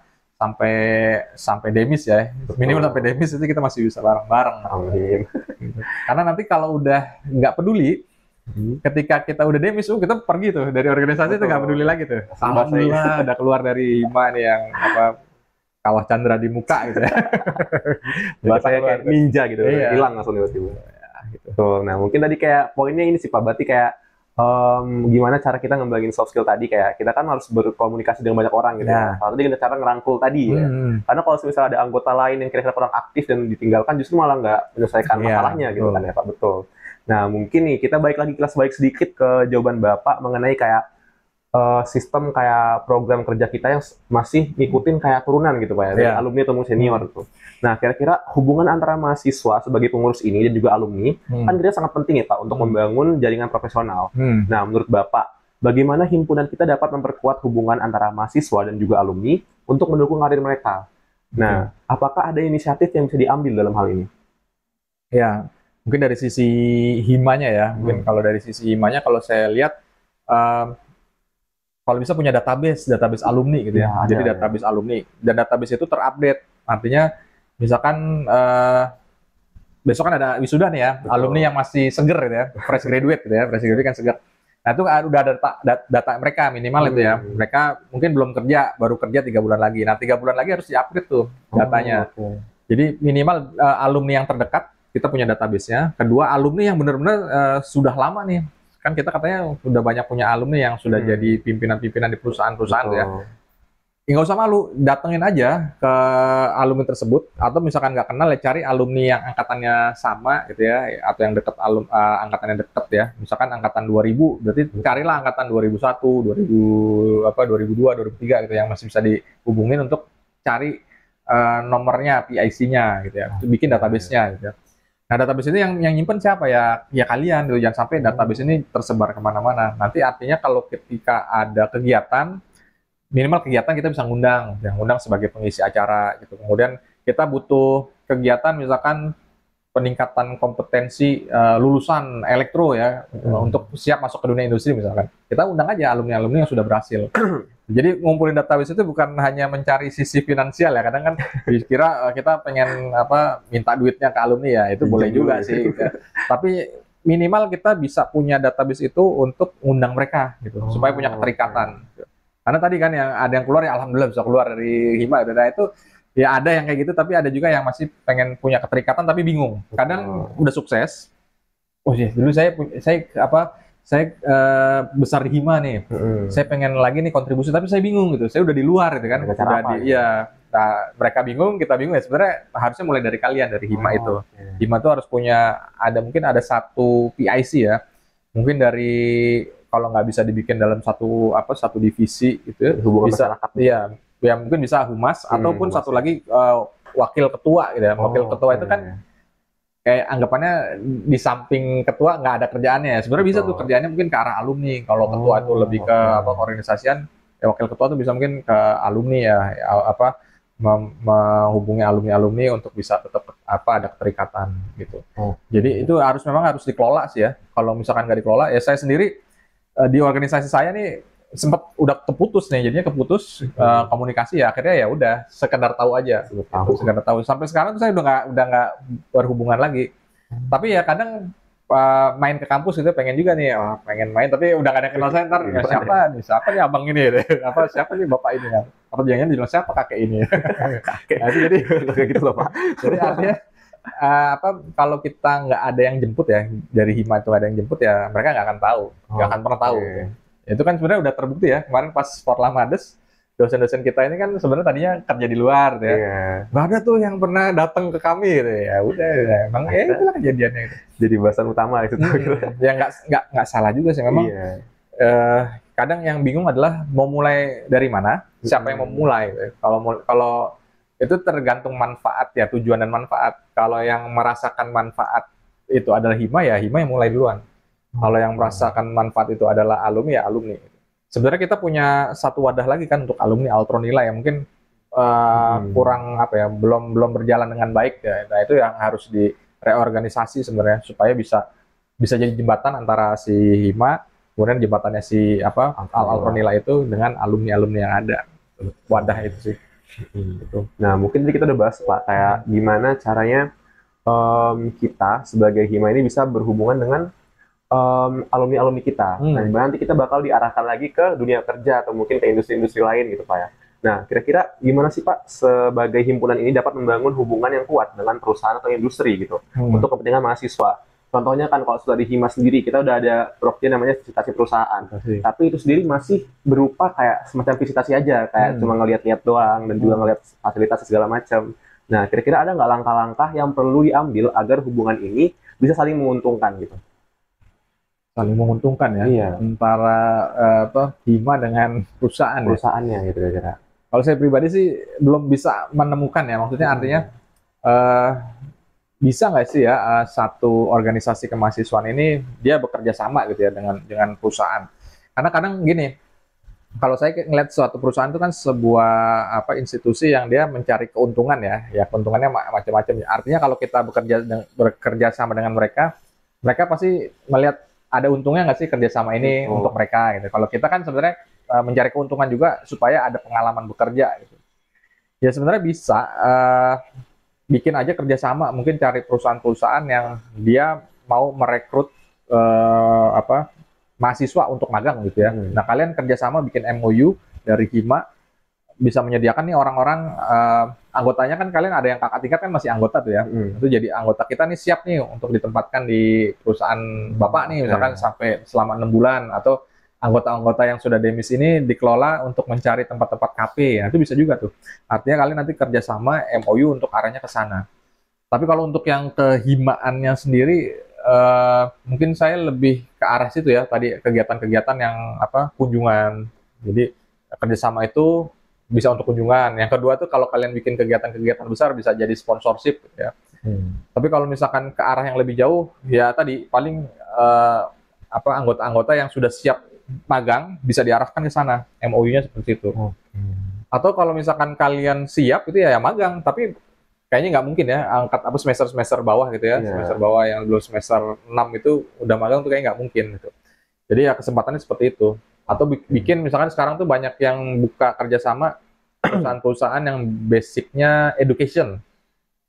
sampai demis ya. Minimal sampai demis itu kita masih bisa bareng-bareng. Gitu. Karena nanti kalau udah nggak peduli, ketika kita udah demis, kita pergi tuh dari organisasi itu nggak peduli lagi tuh. Alhamdulillah udah keluar dari Hima nih yang kawah Chandra di muka gitu ya. Bahasanya kayak ninja gitu, hilang langsung tiba-tiba. Gitu. Nah mungkin tadi kayak poinnya ini sih Pak, berarti kayak gimana cara kita ngembangin soft skill tadi, kayak kita kan harus berkomunikasi dengan banyak orang gitu ya. Tadi kita cara ngerangkul tadi ya. Karena kalau misalnya ada anggota lain yang kira-kira kurang aktif dan ditinggalkan, justru malah nggak menyelesaikan masalahnya gitu kan ya Pak, betul. Nah mungkin nih kita kelas balik sedikit ke jawaban Bapak mengenai kayak sistem kayak program kerja kita yang masih ngikutin kayak turunan gitu Pak ya, dari alumni atau senior gitu. Nah kira-kira hubungan antara mahasiswa sebagai pengurus ini dan juga alumni kan kita sangat penting ya Pak untuk membangun jaringan profesional. Nah menurut Bapak, bagaimana himpunan kita dapat memperkuat hubungan antara mahasiswa dan juga alumni untuk mendukung karir mereka? Nah apakah ada inisiatif yang bisa diambil dalam hal ini? Ya mungkin dari sisi himanya ya, mungkin kalau dari sisi himanya kalau saya lihat kalau bisa punya database alumni gitu ya. Jadi database alumni, dan database itu terupdate. Artinya misalkan besok kan ada wisuda nih ya, alumni yang masih seger gitu ya, fresh graduate gitu ya, fresh graduate kan seger. Nah itu udah ada data mereka minimal itu ya. Mereka mungkin belum kerja, baru kerja 3 bulan lagi. Nah 3 bulan lagi harus diupdate tuh datanya. Jadi minimal alumni yang terdekat kita punya database-nya. Kedua, alumni yang benar-benar sudah lama nih. Kan kita katanya udah banyak punya alumni yang sudah jadi pimpinan-pimpinan di perusahaan-perusahaan ya. Nggak usah malu, datengin aja ke alumni tersebut, atau misalkan nggak kenal ya cari alumni yang angkatannya sama gitu ya, atau yang dekat angkatannya deket ya. Misalkan angkatan 2000, berarti carilah angkatan 2001, 2002, 2003 gitu yang masih bisa dihubungin untuk cari nomornya, PIC-nya gitu ya. Bikin database-nya gitu ya. Nah, database ini yang nyimpen siapa ya? Ya kalian gitu. Jangan sampai database ini tersebar kemana-mana. Nanti artinya kalau ketika ada kegiatan, minimal kegiatan kita bisa ngundang, yang ngundang sebagai pengisi acara gitu. Kemudian kita butuh kegiatan misalkan peningkatan kompetensi lulusan elektro ya untuk siap masuk ke dunia industri misalkan. Kita undang aja alumni-alumni yang sudah berhasil. Jadi ngumpulin database itu bukan hanya mencari sisi finansial ya. Kadang kan dikira kita pengen minta duitnya ke alumni ya, itu boleh juga sih. Gitu. Tapi minimal kita bisa punya database itu untuk undang mereka gitu, supaya punya keterikatan. Karena tadi kan yang ada yang keluar ya alhamdulillah bisa keluar dari Hima. Nah itu ya ada yang kayak gitu, tapi ada juga yang masih pengen punya keterikatan tapi bingung. Kadang udah sukses. Oh iya, dulu saya besar di Hima nih. Saya pengen lagi nih kontribusi, tapi saya bingung gitu. Saya udah di luar gitu kan. Nah, mereka bingung, kita bingung ya. Sebenarnya harusnya mulai dari kalian, dari Hima itu. Hima itu harus punya, mungkin ada satu PIC ya. Mungkin dari kalau nggak bisa dibikin dalam satu divisi gitu, hubungan bisa masyarakat. Iya, ya mungkin bisa humas ataupun humas, satu lagi wakil ketua gitu ya. Wakil ketua itu kan kayak anggapannya di samping ketua nggak ada kerjaannya. Sebenarnya bisa tuh kerjaannya mungkin ke arah alumni. Kalau ketua itu lebih ke organisasian, ya wakil ketua tuh bisa mungkin ke alumni ya, menghubungi alumni untuk bisa tetap ada keterikatan gitu. Jadi itu memang harus dikelola sih ya. Kalau misalkan nggak dikelola, ya saya sendiri di organisasi saya nih sempat udah keputus nih, jadinya keputus komunikasi ya, akhirnya ya udah sekedar tahu aja, sekedar tahu. Sampai sekarang saya udah nggak berhubungan lagi. Tapi ya kadang main ke kampus gitu pengen juga nih, pengen main tapi udah gak ada kenal saya, ntar siapa nih abang ini siapa nih bapak ini ya, atau jangan bilang siapa kakek ini. Kakek. Nah, jadi kayak gitu loh Pak. Jadi artinya kalau kita nggak ada yang jemput ya, dari Hima itu ada yang jemput ya, mereka nggak akan tahu, nggak akan pernah tahu. Itu kan sebenarnya udah terbukti ya, kemarin pas Forlamades, dosen-dosen kita ini kan sebenarnya tadinya kerja di luar ya. Nggak ada tuh yang pernah datang ke kami gitu. Ya udah, emang ya itulah kejadiannya itu. Jadi bahasan utama itu. Ya nggak salah juga sih memang. Kadang yang bingung adalah mau mulai dari mana, siapa yang mau mulai. Kalau itu tergantung manfaat ya, tujuan dan manfaat. Kalau yang merasakan manfaat itu adalah Hima ya Hima yang mulai duluan. Kalau yang merasakan manfaat itu adalah alumni ya alumni. Sebenarnya kita punya satu wadah lagi kan untuk alumni Altronila yang mungkin kurang belum berjalan dengan baik ya. Nah itu yang harus direorganisasi sebenarnya supaya bisa jadi jembatan antara si Hima kemudian jembatannya si Altronila itu dengan alumni yang ada. Wadah itu sih. Gitu. Nah mungkin tadi kita udah bahas Pak kayak gimana caranya kita sebagai Hima ini bisa berhubungan dengan alumni kita. Nah, nanti kita bakal diarahkan lagi ke dunia kerja atau mungkin ke industri-industri lain gitu Pak ya. Nah, kira-kira gimana sih Pak sebagai himpunan ini dapat membangun hubungan yang kuat dengan perusahaan atau industri gitu untuk kepentingan mahasiswa. Contohnya kan kalau sudah di Hima sendiri kita udah ada program namanya visitasi perusahaan. Tapi itu sendiri masih berupa kayak semacam visitasi aja, kayak cuma ngeliat-liat doang dan juga ngeliat fasilitas segala macam. Nah, kira-kira ada nggak langkah-langkah yang perlu diambil agar hubungan ini bisa saling menguntungkan gitu? Saling menguntungkan ya antara Hima dengan perusahaannya gitu kira-kira. Kalau saya pribadi sih belum bisa menemukan ya, maksudnya artinya bisa nggak sih ya satu organisasi kemahasiswaan ini dia bekerja sama gitu ya dengan perusahaan. Karena kadang gini, kalau saya ngeliat suatu perusahaan itu kan sebuah institusi yang dia mencari keuntungan ya keuntungannya macam-macam. Artinya kalau kita bekerja sama dengan mereka pasti melihat ada untungnya nggak sih kerjasama ini untuk mereka gitu. Kalau kita kan sebenarnya mencari keuntungan juga supaya ada pengalaman bekerja gitu. Ya sebenarnya bisa bikin aja kerjasama, mungkin cari perusahaan-perusahaan yang dia mau merekrut mahasiswa untuk magang gitu ya. Nah kalian kerjasama bikin MOU dari Hima bisa menyediakan nih orang-orang anggotanya kan kalian ada yang kakak tingkat kan masih anggota tuh ya. Itu jadi anggota kita nih siap nih untuk ditempatkan di perusahaan Bapak nih misalkan sampai selama 6 bulan atau anggota-anggota yang sudah demis ini dikelola untuk mencari tempat-tempat kafe. Nah, itu bisa juga tuh. Artinya kalian nanti kerjasama MOU untuk arahnya ke sana. Tapi kalau untuk yang kehimaannya sendiri mungkin saya lebih ke arah situ ya tadi kegiatan-kegiatan yang kunjungan. Jadi kerjasama itu bisa untuk kunjungan. Yang kedua tuh kalau kalian bikin kegiatan-kegiatan besar bisa jadi sponsorship ya. Tapi kalau misalkan ke arah yang lebih jauh, ya tadi paling anggota-anggota yang sudah siap magang bisa diarahkan ke sana. MOU-nya seperti itu. Atau kalau misalkan kalian siap itu ya magang, tapi kayaknya nggak mungkin ya angkat apa semester bawah gitu ya. Semester bawah yang belum semester 6 itu udah magang tuh kayaknya nggak mungkin gitu. Jadi ya kesempatannya seperti itu. Atau bikin misalkan sekarang tuh banyak yang buka kerjasama perusahaan-perusahaan yang basicnya education.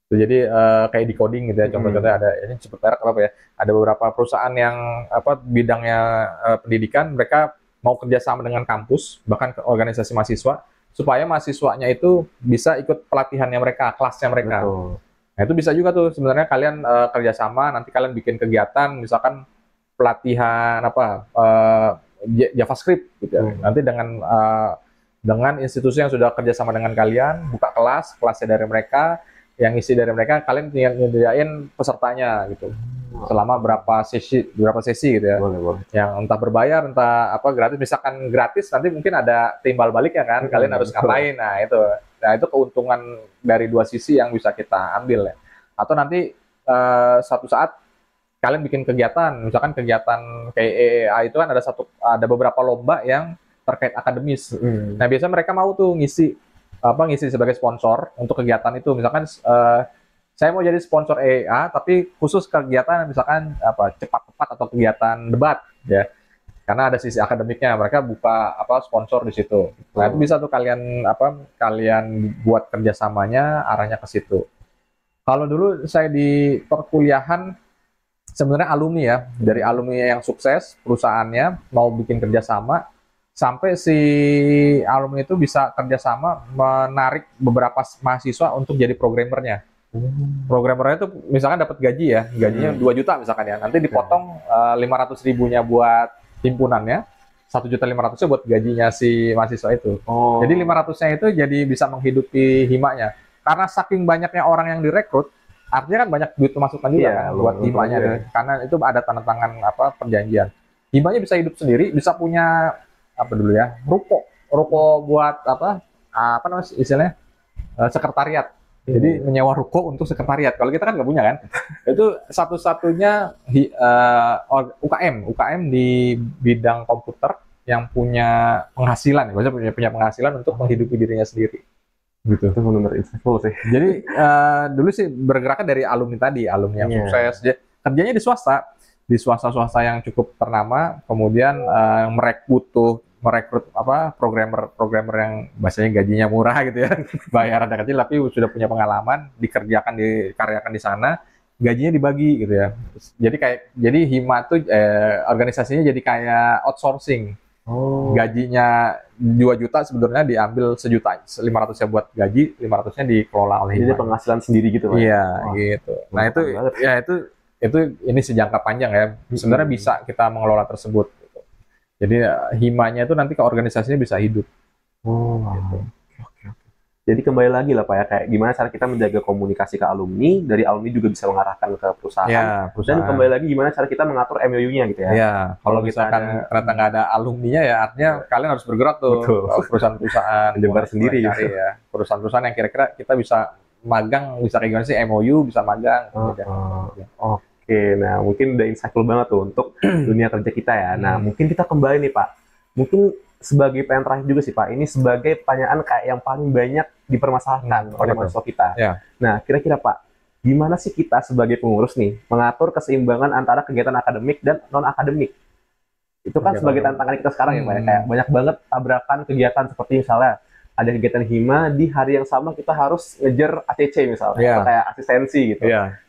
Jadi kayak di coding gitu ya, contohnya ada ini sebut merek apa ya, ada beberapa perusahaan yang bidangnya pendidikan, mereka mau kerjasama dengan kampus bahkan ke organisasi mahasiswa supaya mahasiswanya itu bisa ikut pelatihannya mereka, kelasnya mereka. Betul. Nah itu bisa juga tuh sebenarnya kalian kerjasama, nanti kalian bikin kegiatan misalkan pelatihan JavaScript gitu ya. Nanti dengan institusi yang sudah kerjasama dengan kalian, buka kelasnya dari mereka, yang isi dari mereka, kalian tinggal nyediain pesertanya gitu. Selama berapa sesi gitu ya. Boleh. Yang entah berbayar, entah gratis. Misalkan gratis, nanti mungkin ada timbal balik ya kan, kalian harus ngapain. Nah itu keuntungan dari dua sisi yang bisa kita ambil ya. Atau nanti suatu saat kalian bikin kegiatan, misalkan kegiatan kayak EEA itu kan ada beberapa lomba yang terkait akademis. Nah biasanya mereka mau tuh ngisi sebagai sponsor untuk kegiatan itu. Misalkan saya mau jadi sponsor EEA tapi khusus kegiatan misalkan cepat atau kegiatan debat ya. Karena ada sisi akademiknya, mereka buka sponsor di situ. Nah, itu bisa tuh kalian buat kerjasamanya arahnya ke situ. Kalau dulu saya di perkuliahan sebenarnya alumni ya, dari alumni yang sukses perusahaannya mau bikin kerjasama, sampai si alumni itu bisa kerjasama menarik beberapa mahasiswa untuk jadi programmernya. Programmernya itu misalkan dapat gaji ya, gajinya 2 juta misalkan ya, nanti dipotong 500 ribunya buat himpunannya, 1.500.000 buat gajinya si mahasiswa itu. Jadi 500-nya itu jadi bisa menghidupi himanya. Karena saking banyaknya orang yang direkrut, artinya kan banyak duit pemasukan juga kan buat himanya. Karena itu ada tanda tangan perjanjian. Himanya bisa hidup sendiri, bisa punya ruko buat namanya istilahnya sekretariat. Jadi menyewa ruko untuk sekretariat. Kalau kita kan nggak punya kan. Itu satu-satunya UKM di bidang komputer yang punya penghasilan, maksudnya punya penghasilan untuk menghidupi dirinya sendiri. Gitu. Itu benar insightful sih. Jadi dulu sih bergeraknya dari alumni yang sukses. Kerjanya di swasta yang cukup ternama, kemudian merekrut programmer yang bahasanya gajinya murah gitu ya, bayar ada kecil tapi sudah punya pengalaman, dikaryakan di sana, gajinya dibagi gitu ya. Jadi Hima tuh organisasinya jadi kayak outsourcing. Gajinya 2 juta sebenarnya diambil 1.500.000 buat gaji, 500-nya dikelola oleh Hima. Jadi penghasilan sendiri gitu kan? Iya, gitu. Nah itu ini sejangka panjang ya. Sebenarnya bisa kita mengelola tersebut. Gitu. Jadi himanya itu nanti ke organisasinya bisa hidup. Gitu. Jadi kembali lagi lah Pak ya, kayak gimana cara kita menjaga komunikasi ke alumni, dari alumni juga bisa mengarahkan ke perusahaan. Dan kembali lagi gimana cara kita mengatur MOU-nya gitu ya. Iya, kalau misalkan ternyata nggak ada alumninya ya artinya kalian harus bergerak tuh perusahaan-perusahaan menyebar sendiri ya. Perusahaan-perusahaan yang kira-kira kita bisa magang, bisa kayak gimana sih MOU, bisa magang. Oke, nah mungkin udah insightful banget tuh untuk dunia kerja kita ya. Nah mungkin kita kembali nih Pak, mungkin sebagai pertanyaan terakhir juga sih Pak, ini sebagai pertanyaan kayak yang paling banyak dipermasalahkan oleh mahasiswa kita. Nah kira-kira Pak, gimana sih kita sebagai pengurus nih mengatur keseimbangan antara kegiatan akademik dan non-akademik? Itu kan sebagai tantangan kita sekarang ya Pak, kayak banyak banget tabrakan kegiatan seperti misalnya ada kegiatan Hima di hari yang sama kita harus ngejar ACC misalnya, atau kayak asistensi gitu.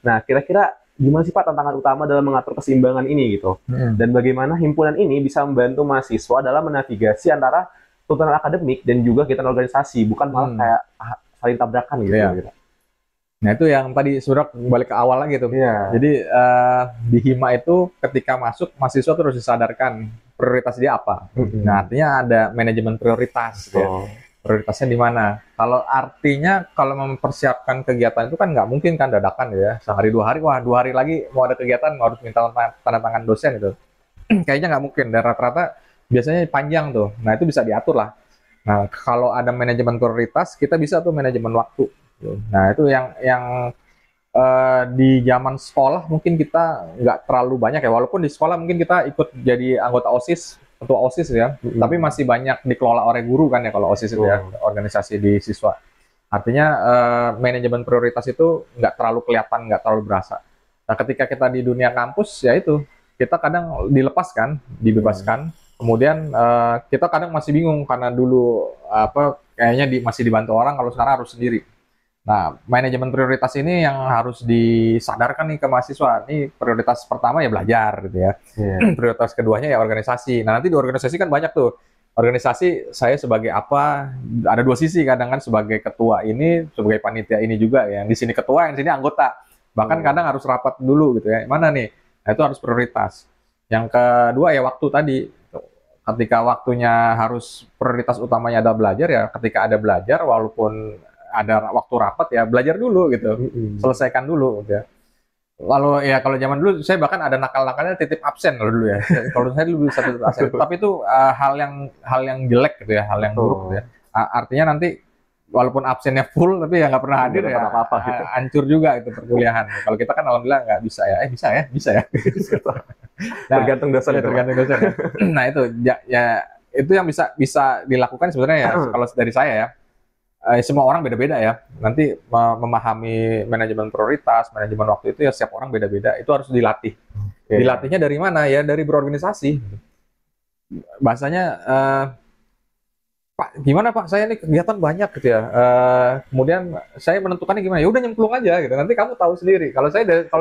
Nah kira-kira gimana sih Pak tantangan utama dalam mengatur keseimbangan ini gitu? Dan bagaimana himpunan ini bisa membantu mahasiswa dalam menavigasi antara tuntutan akademik dan juga kegiatan organisasi, bukan malah kayak saling tabrakan gitu. Nah itu yang tadi sudah balik ke awal lagi tuh. Jadi di Hima itu ketika masuk mahasiswa terus disadarkan prioritas dia apa. Nah artinya ada manajemen prioritas. Prioritasnya di mana? Kalau artinya kalau mempersiapkan kegiatan itu kan nggak mungkin kan dadakan ya. Sehari 2 hari, 2 hari lagi mau ada kegiatan harus minta tanda tangan dosen itu. Kayaknya nggak mungkin. Dan rata-rata biasanya panjang tuh. Nah itu bisa diatur lah. Nah kalau ada manajemen prioritas, kita bisa tuh manajemen waktu. Nah itu yang di zaman sekolah mungkin kita nggak terlalu banyak ya, walaupun di sekolah mungkin kita ikut jadi anggota OSIS, ketua OSIS ya, tapi masih banyak dikelola oleh guru kan ya kalau OSIS itu ya, organisasi di siswa. Artinya manajemen prioritas itu nggak terlalu kelihatan, nggak terlalu berasa. Nah, ketika kita di dunia kampus ya itu, kita kadang dilepaskan, dibebaskan, kemudian kita kadang masih bingung karena dulu kayaknya masih dibantu orang, kalau sekarang harus sendiri. Nah, manajemen prioritas ini yang harus disadarkan nih ke mahasiswa. Ini prioritas pertama ya belajar gitu ya. Prioritas keduanya ya organisasi. Nah, nanti di organisasi kan banyak tuh. Organisasi saya sebagai apa? Ada dua sisi kadang kan, sebagai ketua ini, sebagai panitia ini juga ya. Yang di sini ketua, yang di sini anggota. Bahkan kadang harus rapat dulu gitu ya. Mana nih? Nah, itu harus prioritas. Yang kedua ya waktu tadi. Ketika waktunya harus prioritas utamanya adalah belajar ya. Ketika ada belajar, walaupun ada waktu rapat ya belajar dulu gitu, selesaikan dulu gitu ya. Lalu ya kalau zaman dulu saya bahkan ada nakal-nakalnya titip absen kalau dulu ya. Kalau saya dulu bisa titip absen. Tapi itu hal yang jelek gitu ya, hal yang buruk gitu ya. Artinya nanti walaupun absennya full tapi ya nggak pernah hadir ya, apa-apa gitu. Hancur juga itu perkuliahan. Kalau kita kan alhamdulillah nggak bisa ya. Bisa ya. Nah, tergantung dosen. Nah itu ya itu yang bisa dilakukan sebenarnya ya. Kalau dari saya ya. Semua orang beda-beda ya. Nanti memahami manajemen prioritas, manajemen waktu itu ya setiap orang beda-beda. Itu harus dilatih. Dilatihnya dari mana? Ya dari berorganisasi. Bahasanya, Pak, gimana Pak? Saya ini kegiatan banyak gitu ya. Kemudian saya menentukannya gimana? Ya udah nyemplung aja gitu. Nanti kamu tahu sendiri. Kalau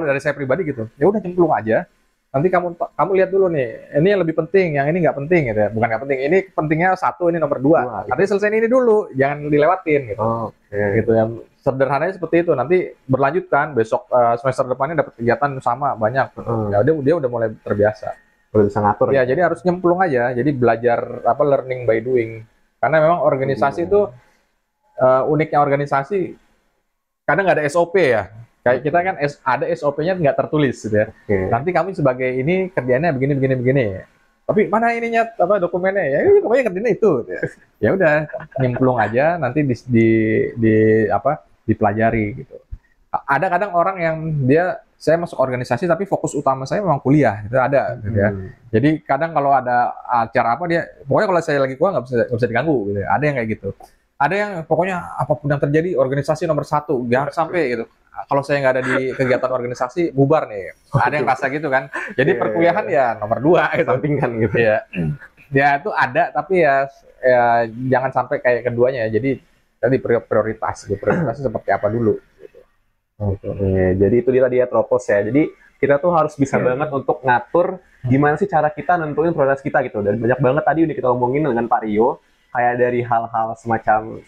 dari saya pribadi gitu, ya udah nyemplung aja. Nanti kamu lihat dulu nih, ini yang lebih penting, yang ini nggak penting gitu ya. Bukan nggak penting, ini pentingnya 1, ini nomor 2. Nanti selesai ini dulu, jangan dilewatin gitu. Gitu ya. Sederhananya seperti itu. Nanti berlanjutkan besok semester depannya dapat kegiatan sama banyak. Ya dia udah mulai terbiasa. Udah bisa ngatur. Ya, jadi harus nyemplung aja. Jadi belajar learning by doing. Karena memang organisasi itu uniknya organisasi kadang nggak ada SOP ya. Kayak kita kan ada SOP-nya nggak tertulis gitu ya. Nanti kami sebagai ini kerjanya begini. Tapi mana ininya dokumennya? Ya pokoknya kerjanya itu. Gitu ya. Ya udah nyemplung aja nanti dipelajari gitu. Ada kadang orang yang saya masuk organisasi tapi fokus utama saya memang kuliah. Itu ada gitu ya. Jadi kadang kalau ada acara pokoknya kalau saya lagi kuliah nggak bisa diganggu gitu ya. Ada yang kayak gitu. Ada yang pokoknya apapun yang terjadi organisasi nomor 1, jangan sampai gitu. Kalau saya nggak ada di kegiatan organisasi, bubar nih. Ada yang rasa gitu kan. Jadi perkuliahan ya nomor 2 gitu. Sampingan gitu. Ya itu ada, tapi ya jangan sampai kayak keduanya ya. Jadi tadi prioritas seperti apa dulu. Gitu. Jadi itu dia tadi ya Tropos ya. Jadi kita tuh harus bisa banget untuk ngatur gimana sih cara kita nentuin prioritas kita gitu. Dan banyak banget tadi udah kita omongin dengan Pak Rio. Kayak dari hal-hal semacam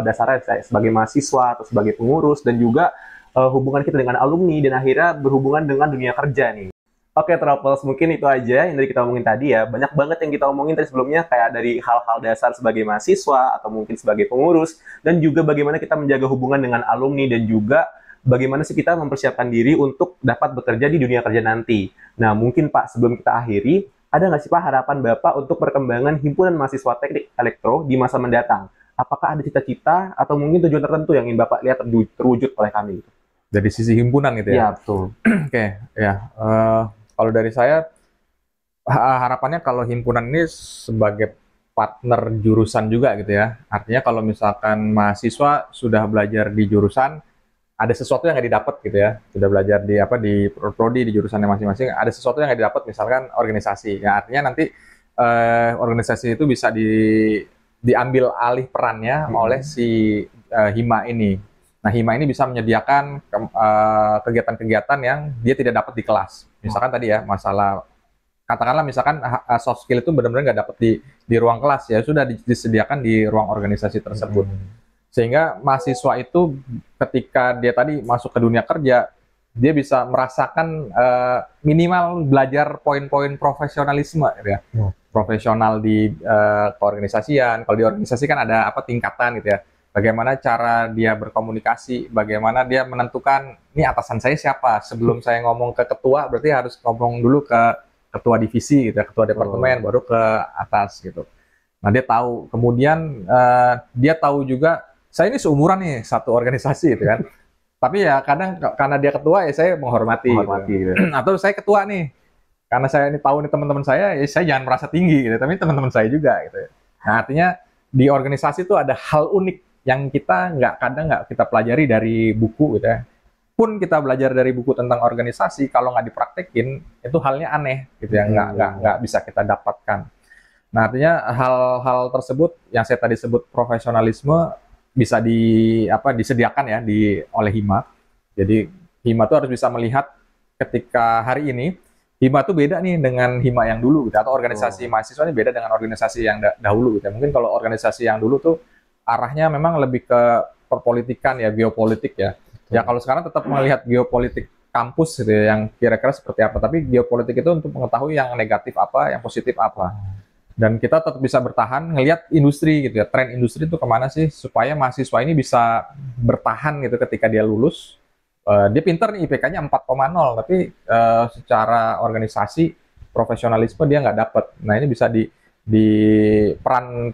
dasarnya sebagai mahasiswa atau sebagai pengurus, dan juga hubungan kita dengan alumni, dan akhirnya berhubungan dengan dunia kerja nih. Oke, Tropos, mungkin itu aja yang dari kita omongin tadi ya. Banyak banget yang kita omongin tadi sebelumnya, kayak dari hal-hal dasar sebagai mahasiswa atau mungkin sebagai pengurus, dan juga bagaimana kita menjaga hubungan dengan alumni, dan juga bagaimana sih kita mempersiapkan diri untuk dapat bekerja di dunia kerja nanti. Nah, mungkin Pak, sebelum kita akhiri, ada nggak sih Pak harapan Bapak untuk perkembangan Himpunan Mahasiswa Teknik Elektro di masa mendatang? Apakah ada cita-cita atau mungkin tujuan tertentu yang ingin Bapak lihat terwujud oleh kami? Dari sisi himpunan gitu ya? Iya, betul. Oke, ya. Kalau dari saya, harapannya kalau himpunan ini sebagai partner jurusan juga gitu ya. Artinya kalau misalkan mahasiswa sudah belajar di jurusan, ada sesuatu yang nggak didapat gitu ya. Sudah belajar di prodi di jurusannya masing-masing, ada sesuatu yang nggak didapat, misalkan organisasi. Ya artinya nanti organisasi itu bisa diambil alih perannya oleh si Hima ini. Nah, Hima ini bisa menyediakan kegiatan-kegiatan yang dia tidak dapat di kelas. Misalkan tadi ya, katakanlah misalkan soft skill itu benar-benar nggak dapat di ruang kelas, ya sudah disediakan di ruang organisasi tersebut. Sehingga mahasiswa itu ketika dia tadi masuk ke dunia kerja, dia bisa merasakan minimal belajar poin-poin profesionalisme ya. Profesional di keorganisasian. Kalau di organisasi kan ada tingkatan gitu ya. Bagaimana cara dia berkomunikasi, bagaimana dia menentukan, ini atasan saya siapa. Sebelum saya ngomong ke ketua, berarti harus ngomong dulu ke ketua divisi, gitu, ketua departemen, baru ke atas gitu. Nah, dia tahu. Kemudian dia tahu juga, saya ini seumuran nih, satu organisasi gitu kan. Tapi ya kadang karena dia ketua ya saya menghormati, Menghormati gitu. gitu. Atau saya ketua nih, karena saya ini tahu nih teman-teman saya, ya saya jangan merasa tinggi gitu, tapi teman-teman saya juga gitu. Nah artinya di organisasi itu ada hal unik yang kita kadang nggak kita pelajari dari buku gitu ya. Pun kita belajar dari buku tentang organisasi, kalau nggak dipraktekin itu halnya aneh gitu ya, nggak bisa kita dapatkan. Nah artinya hal-hal tersebut yang saya tadi sebut profesionalisme bisa disediakan ya oleh Hima. Jadi Hima tuh harus bisa melihat ketika hari ini Hima tuh beda nih dengan Hima yang dulu gitu, atau organisasi mahasiswa ini beda dengan organisasi yang dahulu gitu. Mungkin kalau organisasi yang dulu tuh arahnya memang lebih ke perpolitikan ya, geopolitik ya. Ya kalau sekarang tetap melihat geopolitik kampus gitu ya, yang kira-kira seperti apa. Tapi geopolitik itu untuk mengetahui yang negatif apa, yang positif apa. Dan kita tetap bisa bertahan ngelihat industri gitu ya, tren industri itu kemana sih, supaya mahasiswa ini bisa bertahan gitu ketika dia lulus. Dia pinter nih, IPK-nya 4,0, tapi secara organisasi profesionalisme dia nggak dapet. Nah ini bisa di peran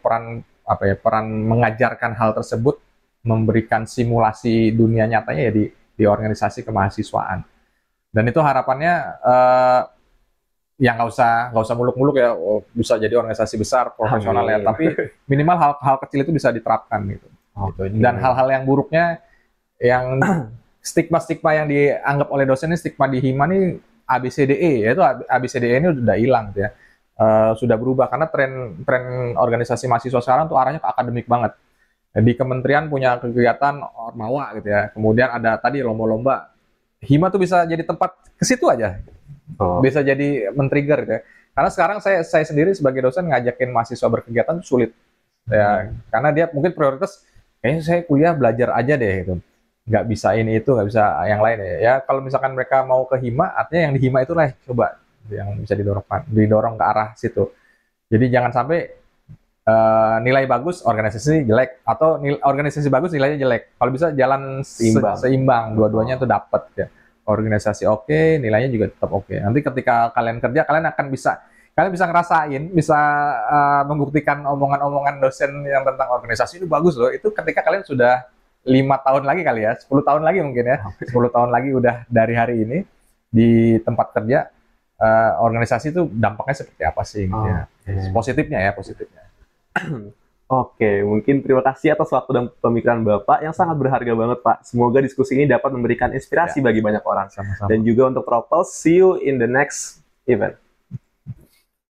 mengajarkan hal tersebut, memberikan simulasi dunia nyatanya ya di organisasi kemahasiswaan. Dan itu harapannya ya nggak usah muluk-muluk ya, bisa jadi organisasi besar profesional ya, tapi minimal hal-hal kecil itu bisa diterapkan gitu. Dan hal-hal yang buruknya, yang stigma-stigma yang dianggap oleh dosen ini, stigma di Hima nih ABCDE, yaitu ABCDE ini udah hilang gitu ya. Sudah berubah karena tren organisasi mahasiswa sekarang tuh arahnya ke akademik banget. Di kementerian punya kegiatan ormawa gitu ya, kemudian ada tadi lomba-lomba. Hima tuh bisa jadi tempat ke situ aja, bisa jadi men-trigger gitu ya. Karena sekarang saya sendiri sebagai dosen ngajakin mahasiswa berkegiatan tuh sulit ya, karena dia mungkin prioritas kayaknya saya kuliah belajar aja deh gitu, nggak bisa ini itu, nggak bisa yang lain ya. Kalau misalkan mereka mau ke Hima, artinya yang di Hima itulah coba yang bisa didorong ke arah situ. Jadi jangan sampai nilai bagus organisasi jelek, atau organisasi bagus nilainya jelek. Kalau bisa jalan seimbang, dua-duanya tuh dapat ya. Organisasi oke, nilainya juga tetap oke. Nanti ketika kalian kerja, kalian bisa ngerasain, bisa membuktikan omongan-omongan dosen yang tentang organisasi itu bagus loh. Itu ketika kalian sudah 5 tahun lagi kali ya, 10 tahun lagi mungkin ya, 10 tahun lagi udah dari hari ini di tempat kerja, organisasi itu dampaknya seperti apa sih gitu ya. Positifnya. Oke, mungkin terima kasih atas waktu dan pemikiran Bapak yang sangat berharga banget, Pak. Semoga diskusi ini dapat memberikan inspirasi bagi banyak orang. Sama-sama. Dan juga untuk Propels, see you in the next event.